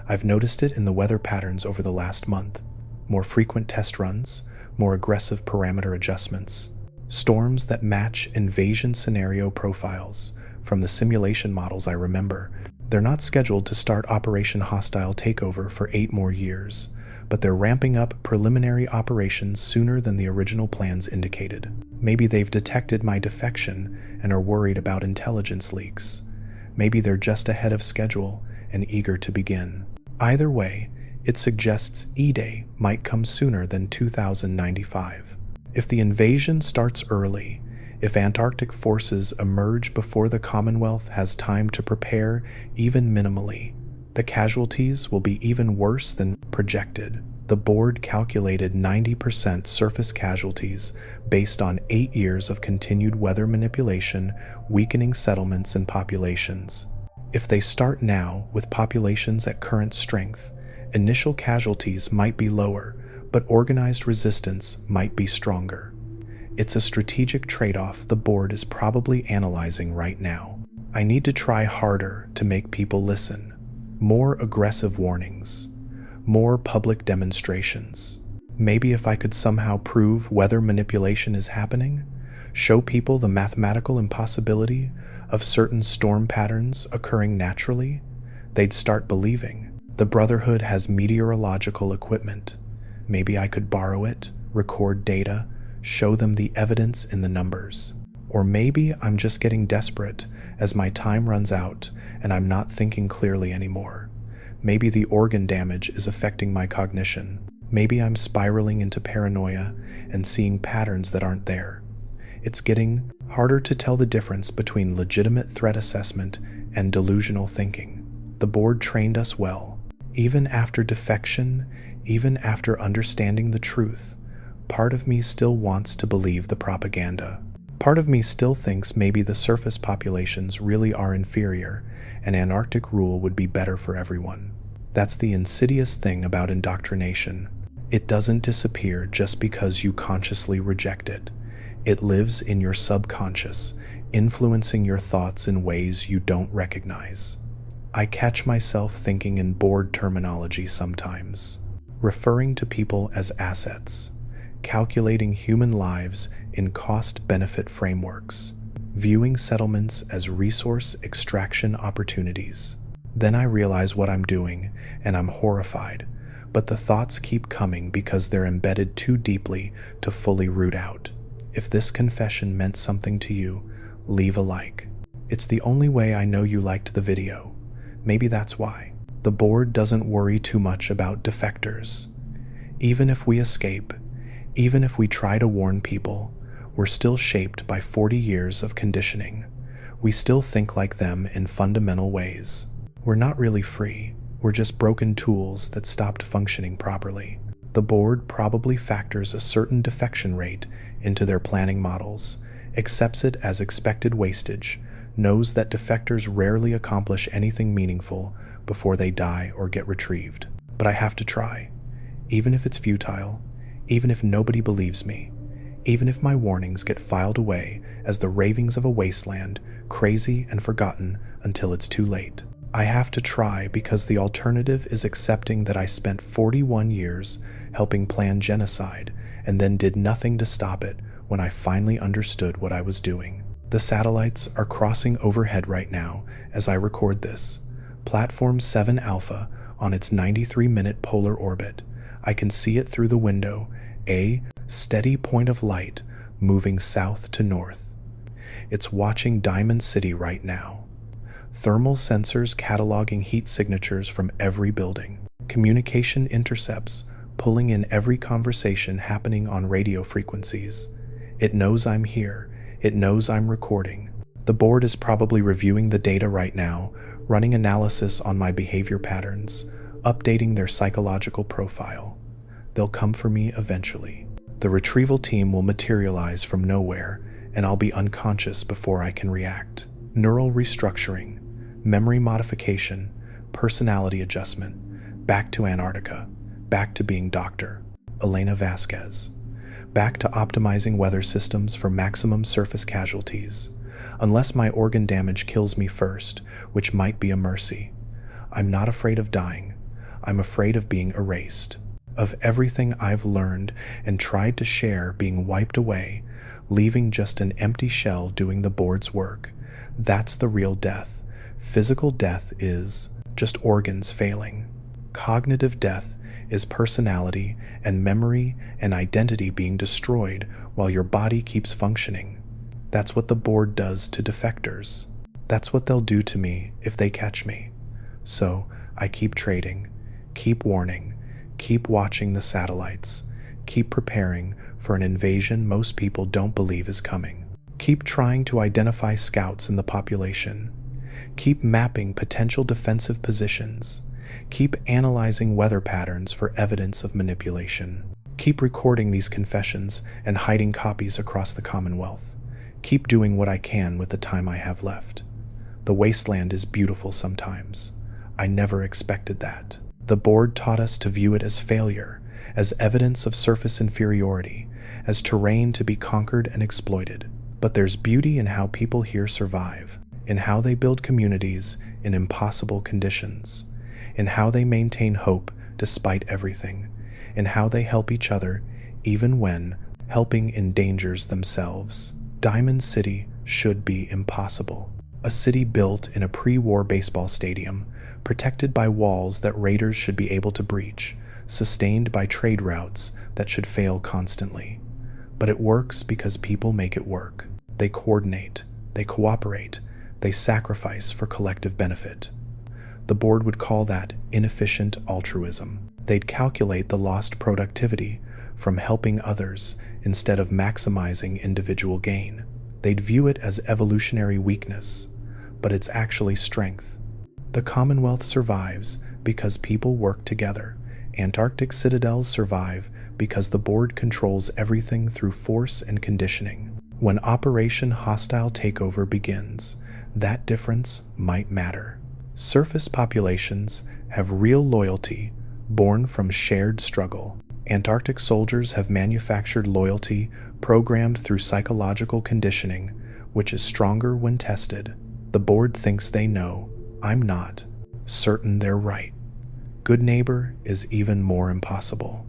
I've noticed it in the weather patterns over the last month. More frequent test runs, more aggressive parameter adjustments. Storms that match invasion scenario profiles from the simulation models I remember. They're not scheduled to start Operation Hostile Takeover for 8 more years, but they're ramping up preliminary operations sooner than the original plans indicated. Maybe they've detected my defection and are worried about intelligence leaks. Maybe they're just ahead of schedule and eager to begin. Either way, it suggests E-Day might come sooner than 2095. If the invasion starts early, if Antarctic forces emerge before the Commonwealth has time to prepare even minimally, the casualties will be even worse than projected. The board calculated 90% surface casualties based on 8 years of continued weather manipulation, weakening settlements and populations. If they start now with populations at current strength, initial casualties might be lower, but organized resistance might be stronger. It's a strategic trade-off the board is probably analyzing right now. I need to try harder to make people listen. More aggressive warnings. More public demonstrations. Maybe if I could somehow prove weather manipulation is happening, show people the mathematical impossibility of certain storm patterns occurring naturally, they'd start believing. The Brotherhood has meteorological equipment. Maybe I could borrow it, record data, show them the evidence in the numbers. Or maybe I'm just getting desperate as my time runs out and I'm not thinking clearly anymore. Maybe the organ damage is affecting my cognition. Maybe I'm spiraling into paranoia and seeing patterns that aren't there. It's getting harder to tell the difference between legitimate threat assessment and delusional thinking. The board trained us well. Even after defection, even after understanding the truth, part of me still wants to believe the propaganda. Part of me still thinks maybe the surface populations really are inferior and Antarctic rule would be better for everyone. That's the insidious thing about indoctrination. It doesn't disappear just because you consciously reject it. It lives in your subconscious, influencing your thoughts in ways you don't recognize. I catch myself thinking in board terminology sometimes, referring to people as assets, calculating human lives in cost-benefit frameworks, viewing settlements as resource extraction opportunities. Then I realize what I'm doing, and I'm horrified, but the thoughts keep coming because they're embedded too deeply to fully root out. If this confession meant something to you, leave a like. It's the only way I know you liked the video. Maybe that's why. The board doesn't worry too much about defectors. Even if we escape, even if we try to warn people, we're still shaped by 40 years of conditioning. We still think like them in fundamental ways. We're not really free. We're just broken tools that stopped functioning properly. The board probably factors a certain defection rate into their planning models, accepts it as expected wastage, knows that defectors rarely accomplish anything meaningful before they die or get retrieved. But I have to try. Even if it's futile, even if nobody believes me, even if my warnings get filed away as the ravings of a wasteland, crazy and forgotten until it's too late. I have to try because the alternative is accepting that I spent 41 years helping plan genocide and then did nothing to stop it when I finally understood what I was doing. The satellites are crossing overhead right now as I record this. Platform 7 Alpha on its 93-minute polar orbit. I can see it through the window, a steady point of light moving south to north. It's watching Diamond City right now. Thermal sensors cataloging heat signatures from every building. Communication intercepts pulling in every conversation happening on radio frequencies. It knows I'm here. It knows I'm recording. The board is probably reviewing the data right now, running analysis on my behavior patterns, updating their psychological profile. They'll come for me eventually. The retrieval team will materialize from nowhere, and I'll be unconscious before I can react. Neural restructuring, memory modification, personality adjustment, back to Antarctica, back to being Dr. Elena Vasquez, back to optimizing weather systems for maximum surface casualties, unless my organ damage kills me first, which might be a mercy. I'm not afraid of dying. I'm afraid of being erased, of everything I've learned and tried to share being wiped away, leaving just an empty shell doing the board's work. That's the real death. Physical death is just organs failing. Cognitive death is personality and memory and identity being destroyed while your body keeps functioning. That's what the board does to defectors. That's what they'll do to me if they catch me. So I keep trading, keep warning, keep watching the satellites, keep preparing for an invasion most people don't believe is coming. Keep trying to identify scouts in the population. Keep mapping potential defensive positions. Keep analyzing weather patterns for evidence of manipulation. Keep recording these confessions and hiding copies across the Commonwealth. Keep doing what I can with the time I have left. The wasteland is beautiful sometimes. I never expected that. The board taught us to view it as failure, as evidence of surface inferiority, as terrain to be conquered and exploited. But there's beauty in how people here survive, in how they build communities in impossible conditions, in how they maintain hope despite everything, in how they help each other even when helping endangers themselves. Diamond City should be impossible. A city built in a pre-war baseball stadium, protected by walls that raiders should be able to breach, sustained by trade routes that should fail constantly. But it works because people make it work. They coordinate, they cooperate, they sacrifice for collective benefit. The board would call that inefficient altruism. They'd calculate the lost productivity from helping others instead of maximizing individual gain. They'd view it as evolutionary weakness, but it's actually strength. The Commonwealth survives because people work together. Antarctic citadels survive because the board controls everything through force and conditioning. When Operation Hostile Takeover begins, that difference might matter. Surface populations have real loyalty born from shared struggle. Antarctic soldiers have manufactured loyalty programmed through psychological conditioning, which is stronger when tested. The board thinks they know. I'm not certain they're right. Goodneighbor is even more impossible.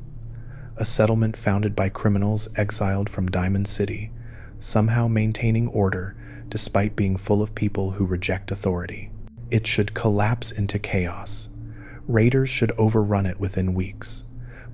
A settlement founded by criminals exiled from Diamond City, somehow maintaining order despite being full of people who reject authority. It should collapse into chaos. Raiders should overrun it within weeks.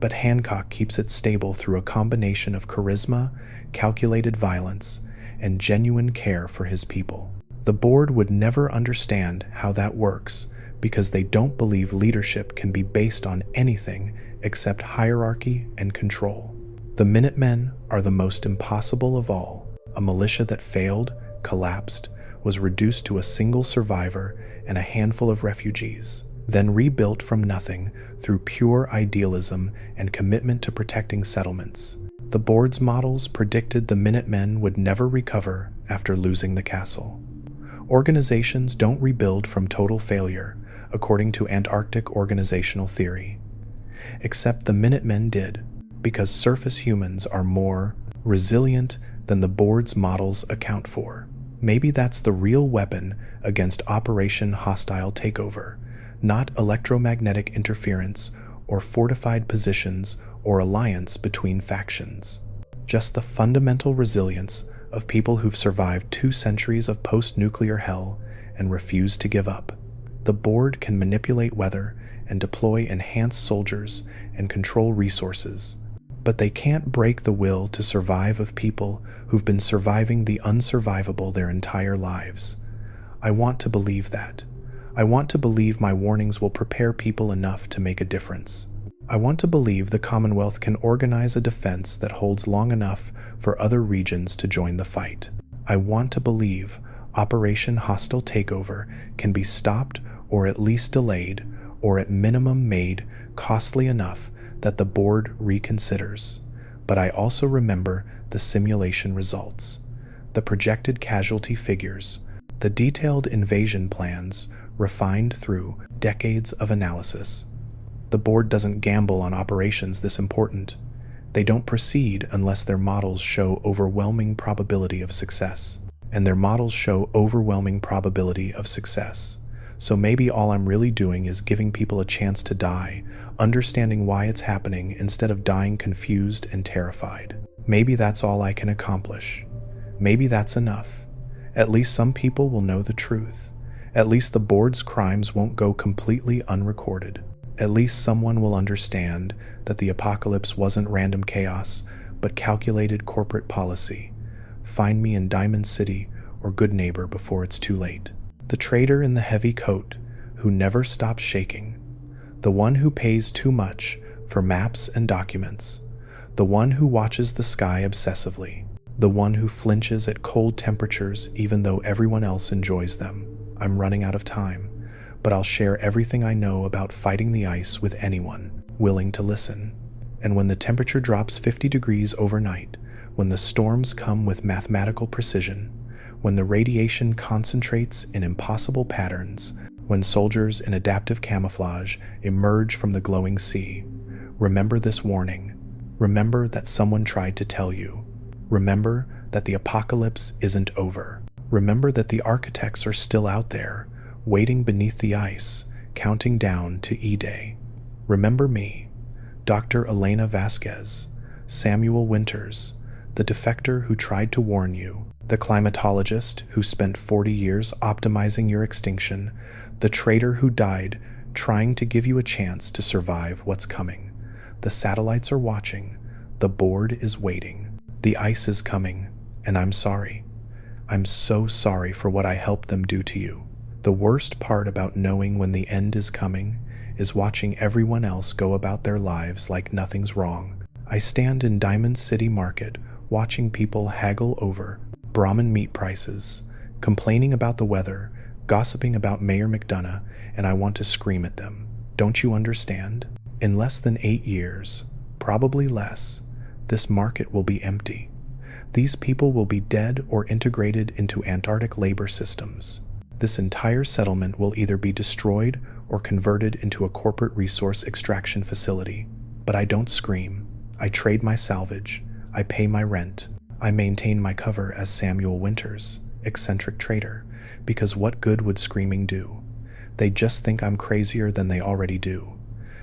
But Hancock keeps it stable through a combination of charisma, calculated violence, and genuine care for his people. The board would never understand how that works because they don't believe leadership can be based on anything except hierarchy and control. The Minutemen are the most impossible of all. A militia that failed, collapsed, was reduced to a single survivor and a handful of refugees, then rebuilt from nothing through pure idealism and commitment to protecting settlements. The board's models predicted the Minutemen would never recover after losing the castle. Organizations don't rebuild from total failure, according to Antarctic organizational theory. Except the Minutemen did, because surface humans are more resilient than the board's models account for. Maybe that's the real weapon against Operation Hostile Takeover, not electromagnetic interference or fortified positions or alliance between factions. Just the fundamental resilience of people who've survived 2 centuries of post-nuclear hell and refuse to give up. The board can manipulate weather and deploy enhanced soldiers and control resources, but they can't break the will to survive of people who've been surviving the unsurvivable their entire lives. I want to believe that. I want to believe my warnings will prepare people enough to make a difference. I want to believe the Commonwealth can organize a defense that holds long enough for other regions to join the fight. I want to believe Operation Hostile Takeover can be stopped or at least delayed, or at minimum made costly enough that the board reconsiders. But I also remember the simulation results, the projected casualty figures, the detailed invasion plans refined through decades of analysis. The board doesn't gamble on operations this important. They don't proceed unless their models show overwhelming probability of success. And their models show overwhelming probability of success. So maybe all I'm really doing is giving people a chance to die, understanding why it's happening instead of dying confused and terrified. Maybe that's all I can accomplish. Maybe that's enough. At least some people will know the truth. At least the board's crimes won't go completely unrecorded. At least someone will understand that the apocalypse wasn't random chaos, but calculated corporate policy. Find me in Diamond City or Goodneighbor before it's too late. The trader in the heavy coat who never stops shaking. The one who pays too much for maps and documents. The one who watches the sky obsessively. The one who flinches at cold temperatures even though everyone else enjoys them. I'm running out of time, but I'll share everything I know about fighting the ice with anyone willing to listen. And when the temperature drops 50 degrees overnight, when the storms come with mathematical precision, when the radiation concentrates in impossible patterns, when soldiers in adaptive camouflage emerge from the glowing sea, remember this warning. Remember that someone tried to tell you. Remember that the apocalypse isn't over. Remember that the architects are still out there, waiting beneath the ice, counting down to E-Day. Remember me, Dr. Elena Vasquez, Samuel Winters, the defector who tried to warn you, the climatologist who spent 40 years optimizing your extinction, the traitor who died trying to give you a chance to survive what's coming. The satellites are watching, the board is waiting, the ice is coming, and I'm sorry. I'm so sorry for what I helped them do to you. The worst part about knowing when the end is coming is watching everyone else go about their lives like nothing's wrong. I stand in Diamond City Market watching people haggle over Brahmin meat prices, complaining about the weather, gossiping about Mayor McDonough, and I want to scream at them. Don't you understand? In less than 8 years, probably less, this market will be empty. These people will be dead or integrated into Antarctic labor systems. This entire settlement will either be destroyed or converted into a corporate resource extraction facility. But I don't scream. I trade my salvage. I pay my rent. I maintain my cover as Samuel Winters, eccentric trader, because what good would screaming do? They just think I'm crazier than they already do.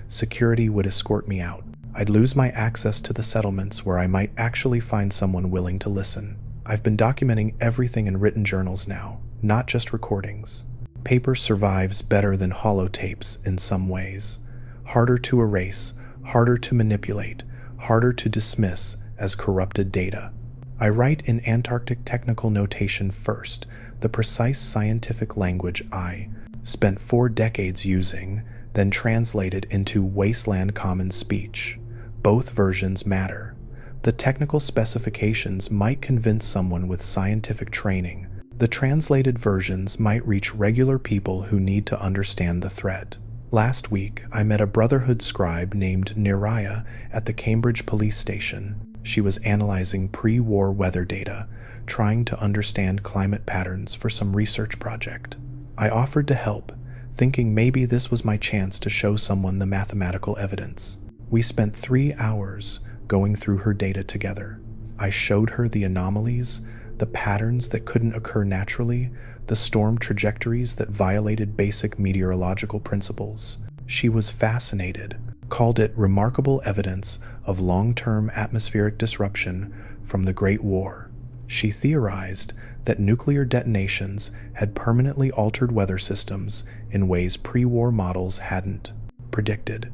Security would escort me out. I'd lose my access to the settlements where I might actually find someone willing to listen. I've been documenting everything in written journals now, not just recordings. Paper survives better than holotapes in some ways. Harder to erase, harder to manipulate, harder to dismiss as corrupted data. I write in Antarctic technical notation first, the precise scientific language I spent 4 decades using, then translated into wasteland common speech. Both versions matter. The technical specifications might convince someone with scientific training. The translated versions might reach regular people who need to understand the threat. Last week, I met a Brotherhood scribe named Niraya at the Cambridge police station. She was analyzing pre-war weather data, trying to understand climate patterns for some research project. I offered to help, thinking maybe this was my chance to show someone the mathematical evidence. We spent 3 hours going through her data together. I showed her the anomalies, the patterns that couldn't occur naturally, the storm trajectories that violated basic meteorological principles. She was fascinated, called it remarkable evidence of long-term atmospheric disruption from the Great War. She theorized that nuclear detonations had permanently altered weather systems in ways pre-war models hadn't predicted.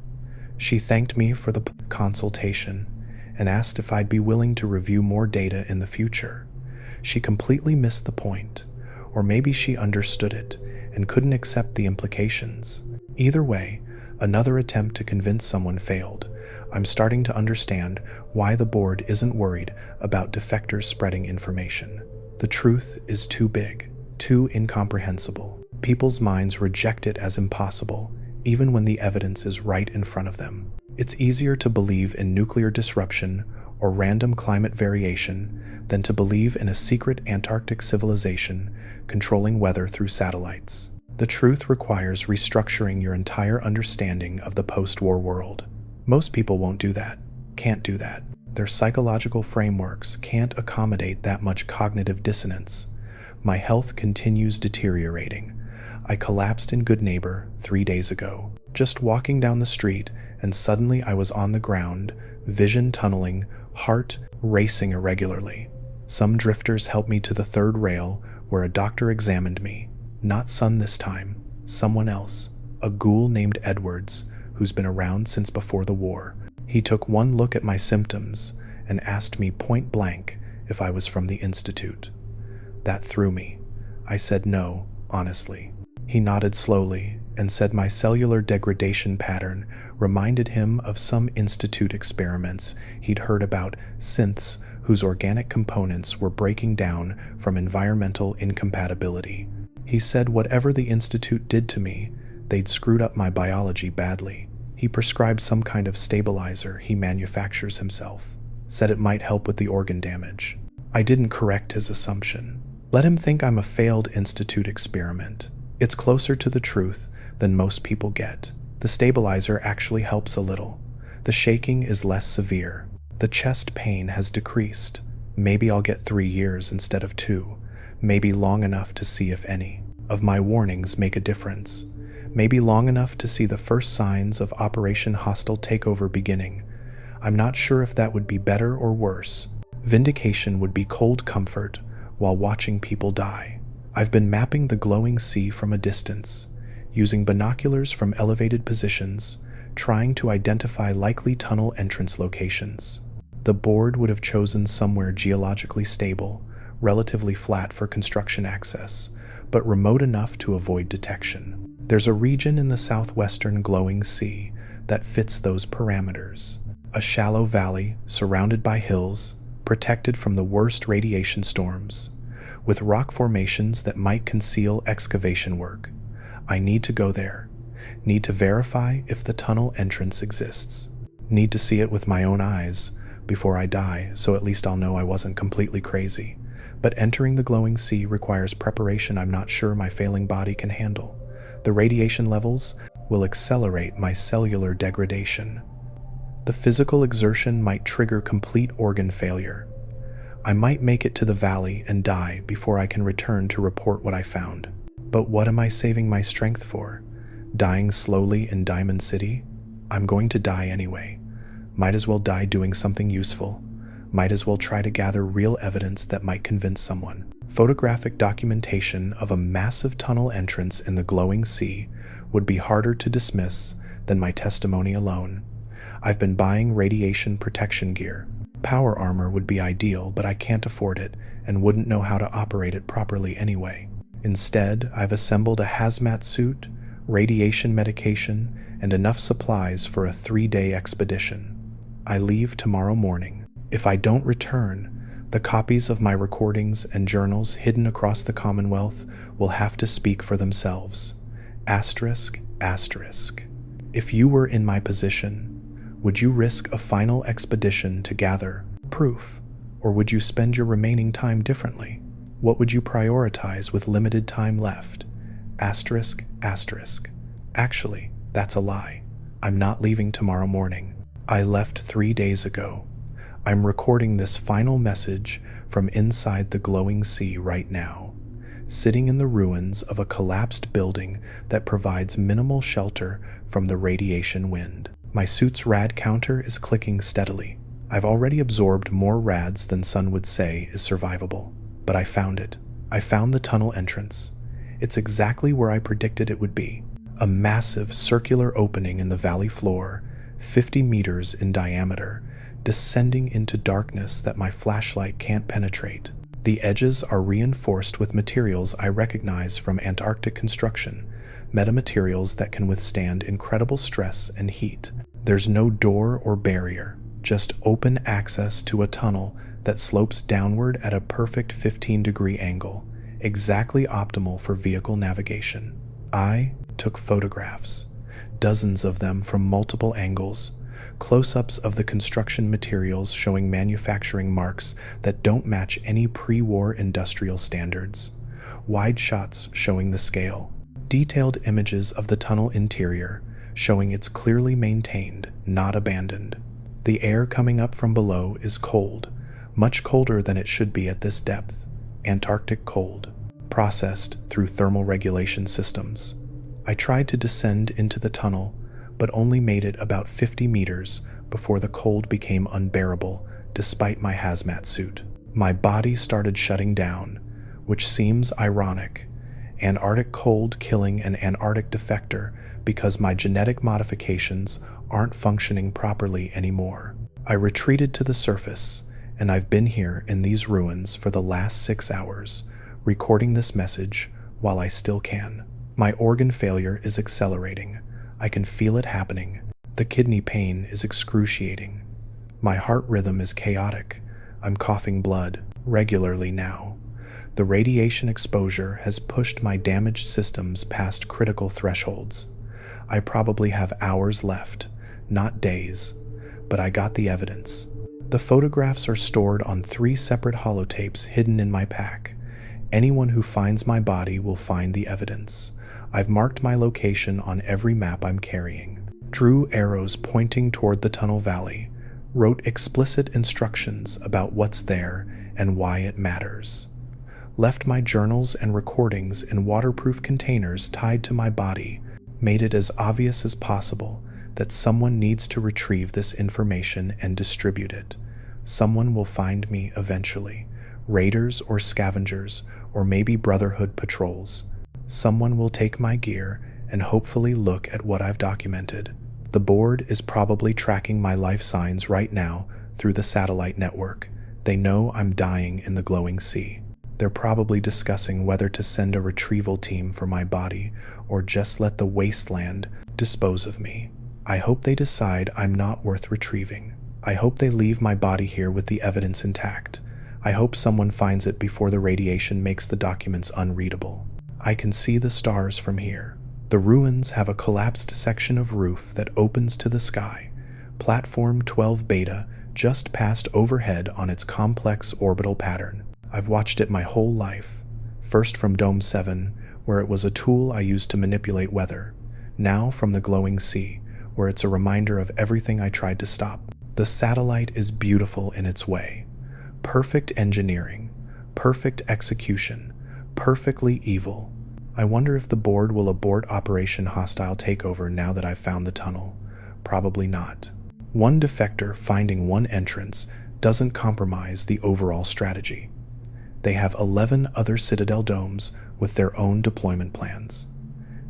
She thanked me for the consultation, and asked if I'd be willing to review more data in the future. She completely missed the point, or maybe she understood it and couldn't accept the implications. Either way, another attempt to convince someone failed. I'm starting to understand why the board isn't worried about defectors spreading information. The truth is too big, too incomprehensible. People's minds reject it as impossible, even when the evidence is right in front of them. It's easier to believe in nuclear disruption or random climate variation than to believe in a secret Antarctic civilization controlling weather through satellites. The truth requires restructuring your entire understanding of the post-war world. Most people won't do that, can't do that. Their psychological frameworks can't accommodate that much cognitive dissonance. My health continues deteriorating. I collapsed in Goodneighbor 3 days ago, just walking down the street, and suddenly I was on the ground, vision tunneling, heart racing irregularly. Some drifters helped me to the third rail, where a doctor examined me. Not Son this time, someone else, a ghoul named Edwards, who's been around since before the war. He took one look at my symptoms and asked me point blank if I was from the Institute. That threw me. I said no, honestly. He nodded slowly and said my cellular degradation pattern reminded him of some Institute experiments he'd heard about, synths whose organic components were breaking down from environmental incompatibility. He said whatever the Institute did to me, they'd screwed up my biology badly. He prescribed some kind of stabilizer he manufactures himself, said it might help with the organ damage. I didn't correct his assumption. Let him think I'm a failed Institute experiment. It's closer to the truth than most people get. The stabilizer actually helps a little. The shaking is less severe. The chest pain has decreased. Maybe I'll get 3 years instead of 2. Maybe long enough to see if any of my warnings make a difference. Maybe long enough to see the first signs of Operation Hostile Takeover beginning. I'm not sure if that would be better or worse. Vindication would be cold comfort while watching people die. I've been mapping the glowing sea from a distance, using binoculars from elevated positions, trying to identify likely tunnel entrance locations. The board would have chosen somewhere geologically stable, relatively flat for construction access, but remote enough to avoid detection. There's a region in the southwestern glowing sea that fits those parameters. A shallow valley surrounded by hills, protected from the worst radiation storms, with rock formations that might conceal excavation work. I need to go there. Need to verify if the tunnel entrance exists. Need to see it with my own eyes before I die, so at least I'll know I wasn't completely crazy. But entering the glowing sea requires preparation I'm not sure my failing body can handle. The radiation levels will accelerate my cellular degradation. The physical exertion might trigger complete organ failure. I might make it to the valley and die before I can return to report what I found. But what am I saving my strength for? Dying slowly in Diamond City? I'm going to die anyway. Might as well die doing something useful. Might as well try to gather real evidence that might convince someone. Photographic documentation of a massive tunnel entrance in the glowing sea would be harder to dismiss than my testimony alone. I've been buying radiation protection gear. Power armor would be ideal, but I can't afford it and wouldn't know how to operate it properly anyway. Instead, I've assembled a hazmat suit, radiation medication, and enough supplies for a 3-day expedition. I leave tomorrow morning. If I don't return, the copies of my recordings and journals hidden across the Commonwealth will have to speak for themselves. Asterisk, asterisk. If you were in my position, would you risk a final expedition to gather proof, or would you spend your remaining time differently? What would you prioritize with limited time left? Asterisk, asterisk. Actually, that's a lie. I'm not leaving tomorrow morning. I left 3 days ago. I'm recording this final message from inside the glowing sea right now, sitting in the ruins of a collapsed building that provides minimal shelter from the radiation wind. My suit's rad counter is clicking steadily. I've already absorbed more rads than Sun would say is survivable, but I found it. I found the tunnel entrance. It's exactly where I predicted it would be. A massive circular opening in the valley floor, 50 meters in diameter, descending into darkness that my flashlight can't penetrate. The edges are reinforced with materials I recognize from Antarctic construction, metamaterials that can withstand incredible stress and heat. There's no door or barrier, just open access to a tunnel that slopes downward at a perfect 15-degree angle, exactly optimal for vehicle navigation. I took photographs, dozens of them from multiple angles, close-ups of the construction materials showing manufacturing marks that don't match any pre-war industrial standards, wide shots showing the scale, detailed images of the tunnel interior showing it's clearly maintained, not abandoned. The air coming up from below is cold, much colder than it should be at this depth, Antarctic cold, processed through thermal regulation systems. I tried to descend into the tunnel, but only made it about 50 meters before the cold became unbearable despite my hazmat suit. My body started shutting down, which seems ironic. Antarctic cold killing an Antarctic defector because my genetic modifications aren't functioning properly anymore. I retreated to the surface, and I've been here in these ruins for the last 6 hours, recording this message while I still can. My organ failure is accelerating. I can feel it happening. The kidney pain is excruciating. My heart rhythm is chaotic. I'm coughing blood regularly now. The radiation exposure has pushed my damaged systems past critical thresholds. I probably have hours left, not days, but I got the evidence. The photographs are stored on 3 separate holotapes hidden in my pack. Anyone who finds my body will find the evidence. I've marked my location on every map I'm carrying, drew arrows pointing toward the tunnel valley, wrote explicit instructions about what's there and why it matters, left my journals and recordings in waterproof containers tied to my body, made it as obvious as possible that someone needs to retrieve this information and distribute it. Someone will find me eventually, raiders or scavengers, or maybe Brotherhood patrols. Someone will take my gear and hopefully look at what I've documented. The board is probably tracking my life signs right now through the satellite network. They know I'm dying in the glowing sea. They're probably discussing whether to send a retrieval team for my body or just let the wasteland dispose of me. I hope they decide I'm not worth retrieving. I hope they leave my body here with the evidence intact. I hope someone finds it before the radiation makes the documents unreadable. I can see the stars from here. The ruins have a collapsed section of roof that opens to the sky. Platform 12 Beta just passed overhead on its complex orbital pattern. I've watched it my whole life. First from Dome 7, where it was a tool I used to manipulate weather. Now from the glowing sea, where it's a reminder of everything I tried to stop. The satellite is beautiful in its way. Perfect engineering, perfect execution, perfectly evil. I wonder if the board will abort Operation Hostile Takeover now that I've found the tunnel. Probably not. One defector finding one entrance doesn't compromise the overall strategy. They have 11 other Citadel domes with their own deployment plans.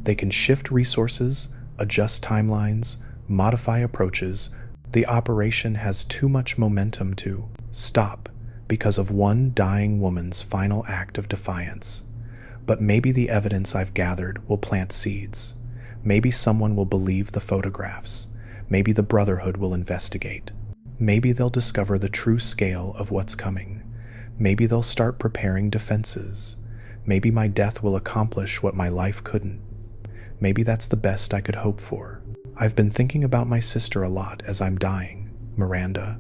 They can shift resources, adjust timelines, modify approaches. The operation has too much momentum to stop because of one dying woman's final act of defiance. But maybe the evidence I've gathered will plant seeds. Maybe someone will believe the photographs. Maybe the Brotherhood will investigate. Maybe they'll discover the true scale of what's coming. Maybe they'll start preparing defenses. Maybe my death will accomplish what my life couldn't. Maybe that's the best I could hope for. I've been thinking about my sister a lot as I'm dying, Miranda.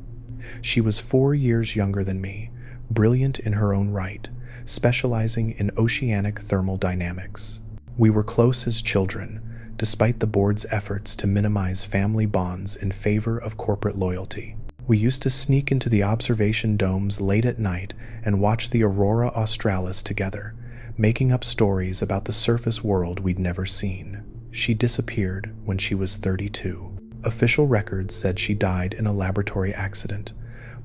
She was 4 years younger than me, brilliant in her own right, specializing in oceanic thermal dynamics. We were close as children, despite the board's efforts to minimize family bonds in favor of corporate loyalty. We used to sneak into the observation domes late at night and watch the aurora australis together, making up stories about the surface world we'd never seen. She disappeared when she was 32. Official records said she died in a laboratory accident,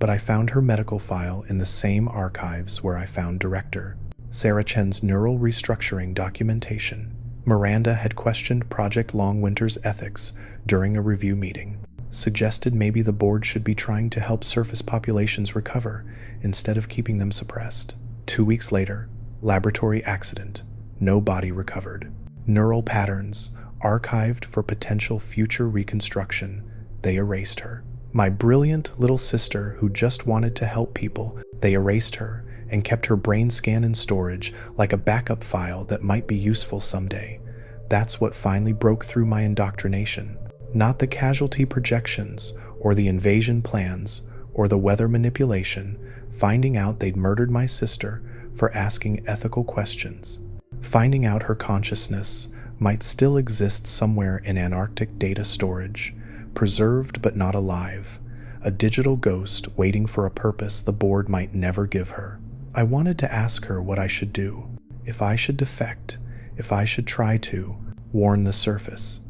but I found her medical file in the same archives where I found Director Sarah Chen's neural restructuring documentation. Miranda had questioned Project Longwinter's ethics during a review meeting. Suggested maybe the board should be trying to help surface populations recover instead of keeping them suppressed. 2 weeks later, laboratory accident. No body recovered. Neural patterns archived for potential future reconstruction. They erased her. My brilliant little sister who just wanted to help people, they erased her and kept her brain scan in storage like a backup file that might be useful someday. That's what finally broke through my indoctrination. Not the casualty projections or the invasion plans or the weather manipulation, finding out they'd murdered my sister for asking ethical questions. Finding out her consciousness might still exist somewhere in Antarctic data storage, preserved but not alive, a digital ghost waiting for a purpose the board might never give her. I wanted to ask her what I should do, if I should defect, if I should try to warn the surface,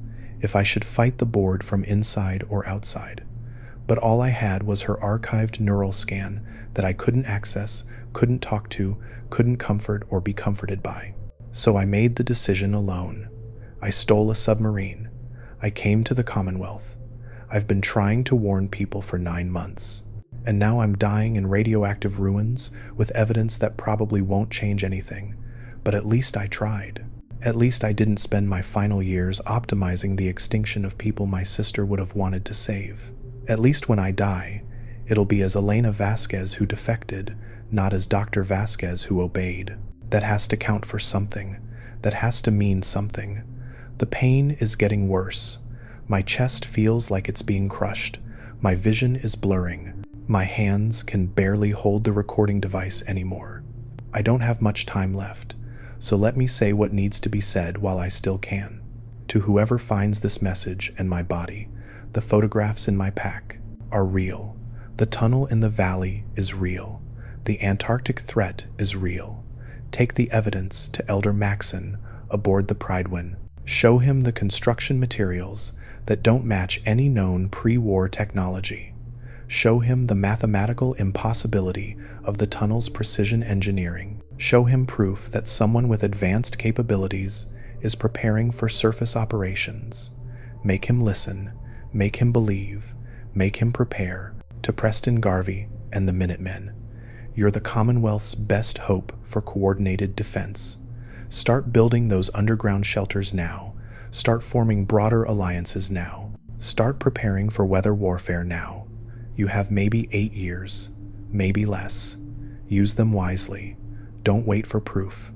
if I should fight the board from inside or outside. But all I had was her archived neural scan that I couldn't access, couldn't talk to, couldn't comfort or be comforted by. So I made the decision alone. I stole a submarine. I came to the Commonwealth. I've been trying to warn people for 9 months. And now I'm dying in radioactive ruins with evidence that probably won't change anything. But at least I tried. At least I didn't spend my final years optimizing the extinction of people my sister would have wanted to save. At least when I die, it'll be as Elena Vasquez who defected, not as Dr. Vasquez who obeyed. That has to count for something. That has to mean something. The pain is getting worse. My chest feels like it's being crushed. My vision is blurring. My hands can barely hold the recording device anymore. I don't have much time left, so let me say what needs to be said while I still can. To whoever finds this message and my body, the photographs in my pack are real. The tunnel in the valley is real. The Antarctic threat is real. Take the evidence to Elder Maxon aboard the Pridewin. Show him the construction materials that don't match any known pre-war technology. Show him the mathematical impossibility of the tunnel's precision engineering. Show him proof that someone with advanced capabilities is preparing for surface operations. Make him listen, make him believe, make him prepare. To Preston Garvey and the Minutemen, you're the Commonwealth's best hope for coordinated defense. Start building those underground shelters now. Start forming broader alliances now. Start preparing for weather warfare now. You have maybe 8 years, maybe less. Use them wisely. Don't wait for proof.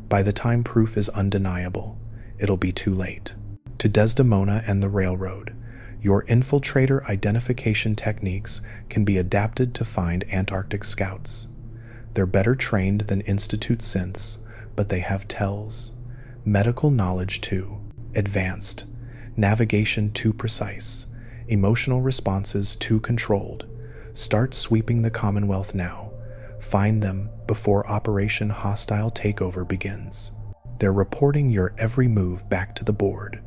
By the time proof is undeniable, it'll be too late. To Desdemona and the Railroad, your infiltrator identification techniques can be adapted to find Antarctic scouts. They're better trained than Institute synths, but they have tells. Medical knowledge too, advanced. Navigation too precise. Emotional responses too controlled. Start sweeping the Commonwealth now. Find them before Operation Hostile Takeover begins. They're reporting your every move back to the board.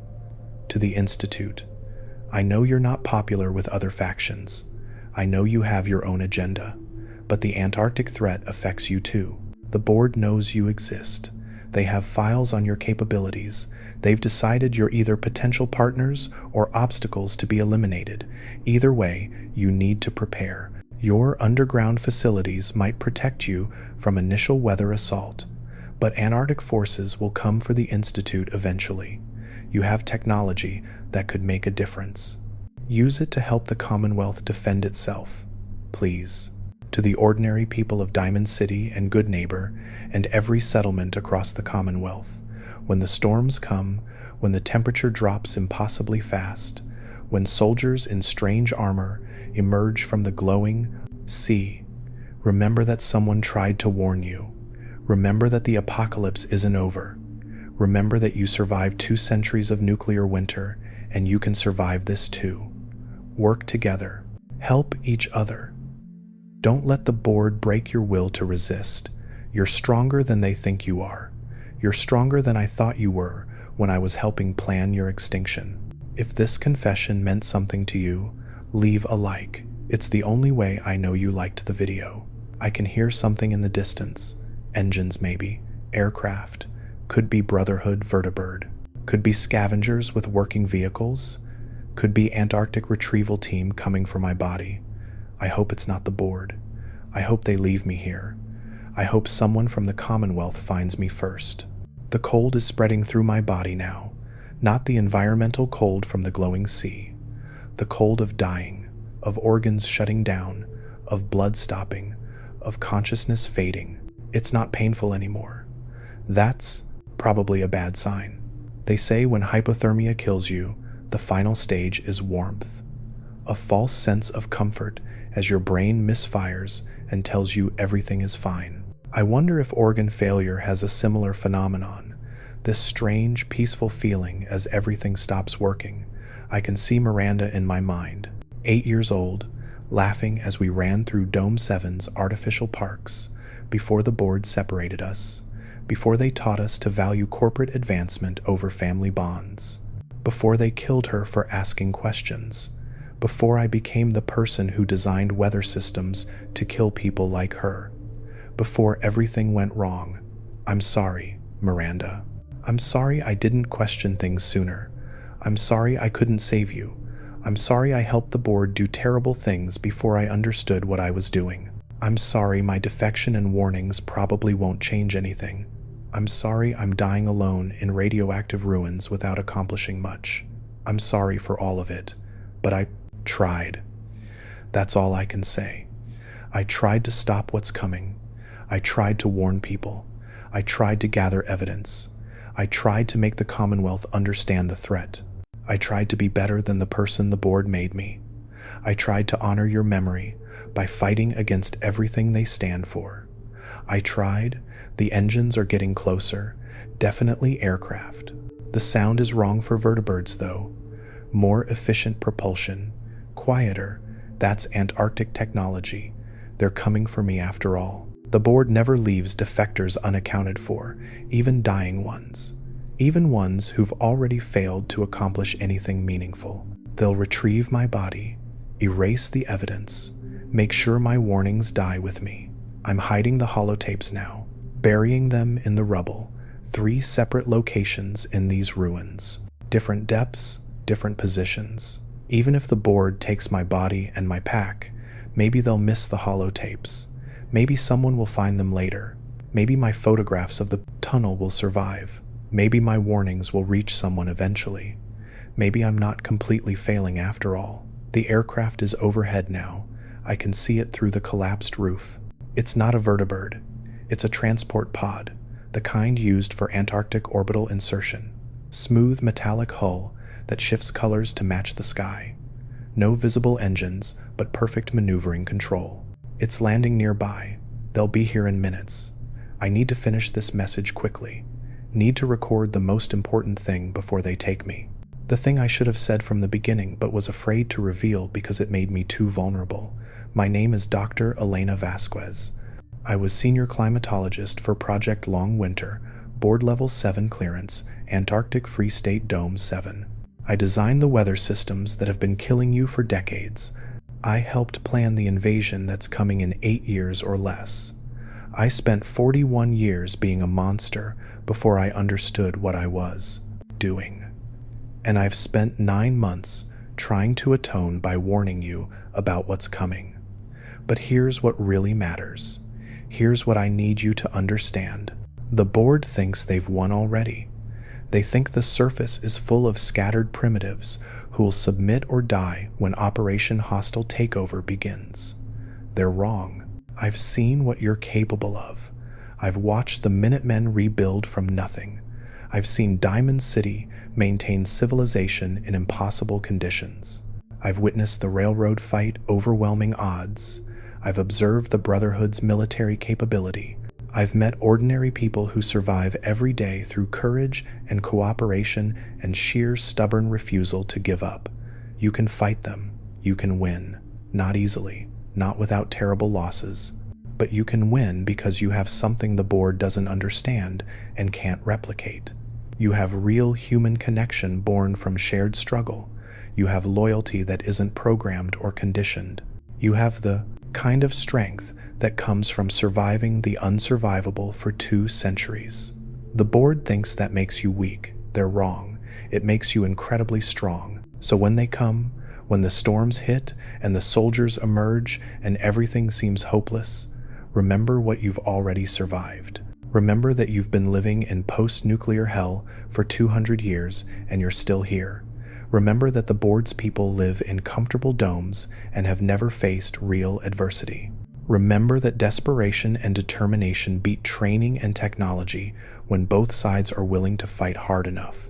To the Institute, I know you're not popular with other factions. I know you have your own agenda. But the Antarctic threat affects you too. The board knows you exist. They have files on your capabilities. They've decided you're either potential partners or obstacles to be eliminated. Either way, you need to prepare. Your underground facilities might protect you from initial weather assault, but Antarctic forces will come for the Institute eventually. You have technology that could make a difference. Use it to help the Commonwealth defend itself. Please. To the ordinary people of Diamond City and Goodneighbor and every settlement across the Commonwealth, when the storms come, when the temperature drops impossibly fast, when soldiers in strange armor emerge from the glowing sea, remember that someone tried to warn you. Remember that the apocalypse isn't over. Remember that you survived 2 centuries of nuclear winter, and you can survive this too. Work together. Help each other. Don't let the board break your will to resist. You're stronger than they think you are. You're stronger than I thought you were when I was helping plan your extinction. If this confession meant something to you, leave a like. It's the only way I know you liked the video. I can hear something in the distance. Engines maybe. Aircraft. Could be Brotherhood vertibird. Could be scavengers with working vehicles. Could be Antarctic retrieval team coming for my body. I hope it's not the board. I hope they leave me here. I hope someone from the Commonwealth finds me first. The cold is spreading through my body now, not the environmental cold from the glowing sea. The cold of dying, of organs shutting down, of blood stopping, of consciousness fading. It's not painful anymore. That's probably a bad sign. They say when hypothermia kills you, the final stage is warmth. A false sense of comfort as your brain misfires and tells you everything is fine. I wonder if organ failure has a similar phenomenon. This strange, peaceful feeling as everything stops working. I can see Miranda in my mind, 8 years old, laughing as we ran through Dome 7's artificial parks, before the board separated us, before they taught us to value corporate advancement over family bonds, before they killed her for asking questions, before I became the person who designed weather systems to kill people like her, before everything went wrong. I'm sorry, Miranda. I'm sorry I didn't question things sooner. I'm sorry I couldn't save you. I'm sorry I helped the board do terrible things before I understood what I was doing. I'm sorry my defection and warnings probably won't change anything. I'm sorry I'm dying alone in radioactive ruins without accomplishing much. I'm sorry for all of it, but I tried. That's all I can say. I tried to stop what's coming. I tried to warn people. I tried to gather evidence. I tried to make the Commonwealth understand the threat. I tried to be better than the person the board made me. I tried to honor your memory by fighting against everything they stand for. I tried. The engines are getting closer. Definitely aircraft. The sound is wrong for vertebrates, though. More efficient propulsion. Quieter. That's Antarctic technology. They're coming for me after all. The board never leaves defectors unaccounted for, even dying ones. Even ones who've already failed to accomplish anything meaningful. They'll retrieve my body, erase the evidence, make sure my warnings die with me. I'm hiding the holotapes now, burying them in the rubble, 3 separate locations in these ruins. Different depths, different positions. Even if the board takes my body and my pack, maybe they'll miss the holotapes. Maybe someone will find them later. Maybe my photographs of the tunnel will survive. Maybe my warnings will reach someone eventually. Maybe I'm not completely failing after all. The aircraft is overhead now. I can see it through the collapsed roof. It's not a vertibird. It's a transport pod, the kind used for Antarctic orbital insertion. Smooth metallic hull that shifts colors to match the sky. No visible engines, but perfect maneuvering control. It's landing nearby. They'll be here in minutes. I need to finish this message quickly. Need to record the most important thing before they take me. The thing I should have said from the beginning but was afraid to reveal because it made me too vulnerable. My name is Dr. Elena Vasquez. I was senior climatologist for Project Long Winter, board level 7 clearance, Antarctic Free State Dome 7. I designed the weather systems that have been killing you for decades. I helped plan the invasion that's coming in 8 years or less. I spent 41 years being a monster before I understood what I was doing. And I've spent 9 months trying to atone by warning you about what's coming. But here's what really matters. Here's what I need you to understand. The board thinks they've won already. They think the surface is full of scattered primitives who'll submit or die when Operation Hostile Takeover begins. They're wrong. I've seen what you're capable of. I've watched the Minutemen rebuild from nothing. I've seen Diamond City maintain civilization in impossible conditions. I've witnessed the railroad fight overwhelming odds. I've observed the Brotherhood's military capability. I've met ordinary people who survive every day through courage and cooperation and sheer stubborn refusal to give up. You can fight them. You can win. Not easily. Not without terrible losses. But you can win because you have something the board doesn't understand and can't replicate. You have real human connection born from shared struggle. You have loyalty that isn't programmed or conditioned. You have the kind of strength that comes from surviving the unsurvivable for 2 centuries. The board thinks that makes you weak. They're wrong. It makes you incredibly strong. So when they come, when the storms hit and the soldiers emerge and everything seems hopeless, remember what you've already survived. Remember that you've been living in post-nuclear hell for 200 years and you're still here. Remember that the board's people live in comfortable domes and have never faced real adversity. Remember that desperation and determination beat training and technology when both sides are willing to fight hard enough.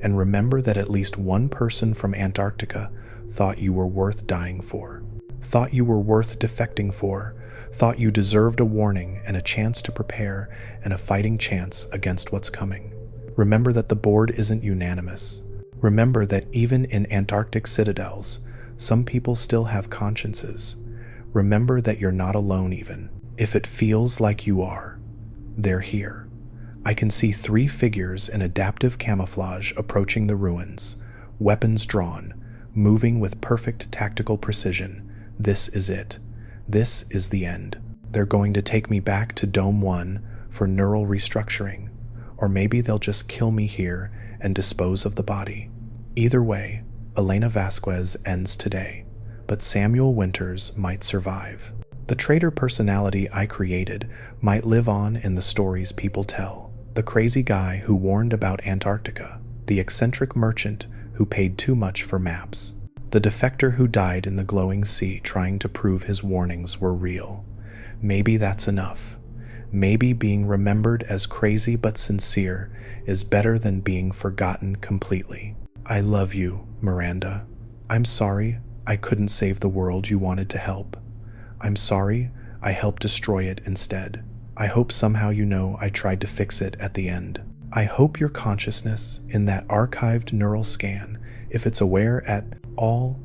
And remember that at least one person from Antarctica thought you were worth dying for, thought you were worth defecting for, thought you deserved a warning and a chance to prepare and a fighting chance against what's coming. Remember that the board isn't unanimous. Remember that even in Antarctic citadels, some people still have consciences. Remember that you're not alone even. If it feels like you are, they're here. I can see 3 figures in adaptive camouflage approaching the ruins, weapons drawn, moving with perfect tactical precision. This is it. This is the end. They're going to take me back to Dome 1 for neural restructuring, or maybe they'll just kill me here and dispose of the body. Either way, Elena Vasquez ends today, but Samuel Winters might survive. The traitor personality I created might live on in the stories people tell. The crazy guy who warned about Antarctica, the eccentric merchant who paid too much for maps, the defector who died in the glowing sea trying to prove his warnings were real. Maybe that's enough. Maybe being remembered as crazy but sincere is better than being forgotten completely. I love you, Miranda. I'm sorry I couldn't save the world you wanted to help. I'm sorry I helped destroy it instead. I hope somehow you know I tried to fix it at the end. I hope your consciousness in that archived neural scan, if it's aware at all,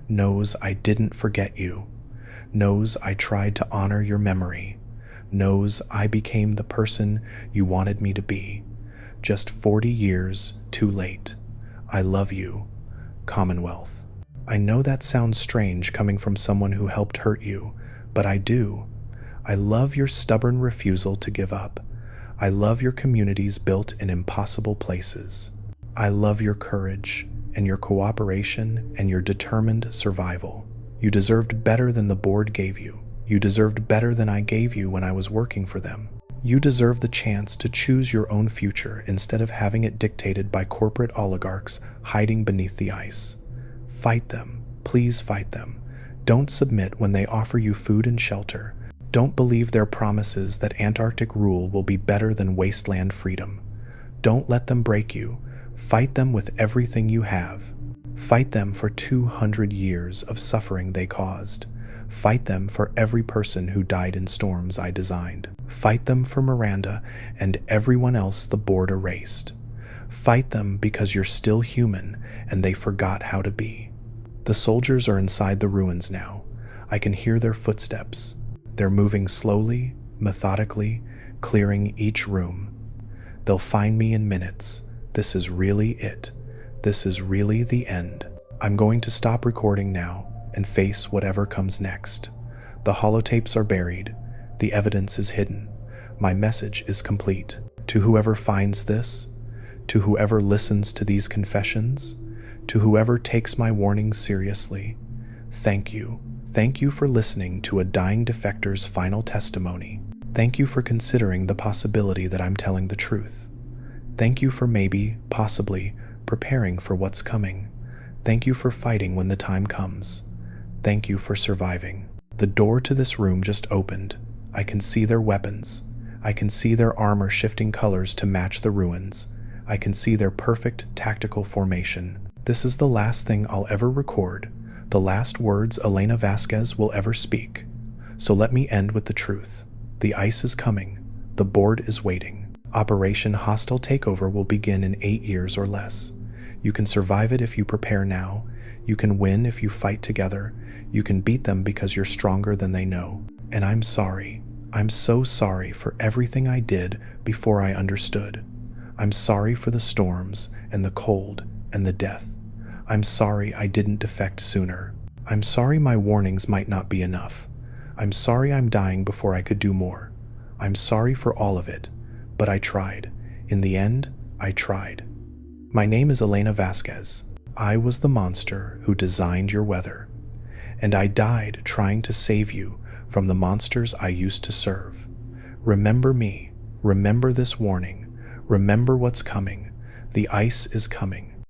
knows I didn't forget you, knows I tried to honor your memory, knows I became the person you wanted me to be, just 40 years too late. I love you, Commonwealth. I know that sounds strange coming from someone who helped hurt you, but I do. I love your stubborn refusal to give up. I love your communities built in impossible places. I love your courage and your cooperation and your determined survival. You deserved better than the board gave you. You deserved better than I gave you when I was working for them. You deserve the chance to choose your own future instead of having it dictated by corporate oligarchs hiding beneath the ice. Fight them. Please fight them. Don't submit when they offer you food and shelter. Don't believe their promises that Antarctic rule will be better than wasteland freedom. Don't let them break you. Fight them with everything you have. Fight them for 200 years of suffering they caused. Fight them for every person who died in storms I designed. Fight them for Miranda and everyone else the board erased. Fight them because you're still human and they forgot how to be. The soldiers are inside the ruins now. I can hear their footsteps. They're moving slowly, methodically, clearing each room. They'll find me in minutes. This is really it. This is really the end. I'm going to stop recording now and face whatever comes next. The holotapes are buried. The evidence is hidden. My message is complete. To whoever finds this, to whoever listens to these confessions, to whoever takes my warnings seriously, thank you. Thank you for listening to a dying defector's final testimony. Thank you for considering the possibility that I'm telling the truth. Thank you for maybe, possibly, preparing for what's coming. Thank you for fighting when the time comes. Thank you for surviving. The door to this room just opened. I can see their weapons. I can see their armor shifting colors to match the ruins. I can see their perfect tactical formation. This is the last thing I'll ever record. The last words Elena Vasquez will ever speak. So let me end with the truth. The ice is coming. The board is waiting. Operation Hostile Takeover will begin in 8 years or less. You can survive it if you prepare now. You can win if you fight together. You can beat them because you're stronger than they know. And I'm sorry. I'm so sorry for everything I did before I understood. I'm sorry for the storms and the cold and the death. I'm sorry I didn't defect sooner. I'm sorry my warnings might not be enough. I'm sorry I'm dying before I could do more. I'm sorry for all of it, but I tried. In the end, I tried. My name is Elena Vasquez. I was the monster who designed your weather, and I died trying to save you from the monsters I used to serve. Remember me. Remember this warning. Remember what's coming. The ice is coming.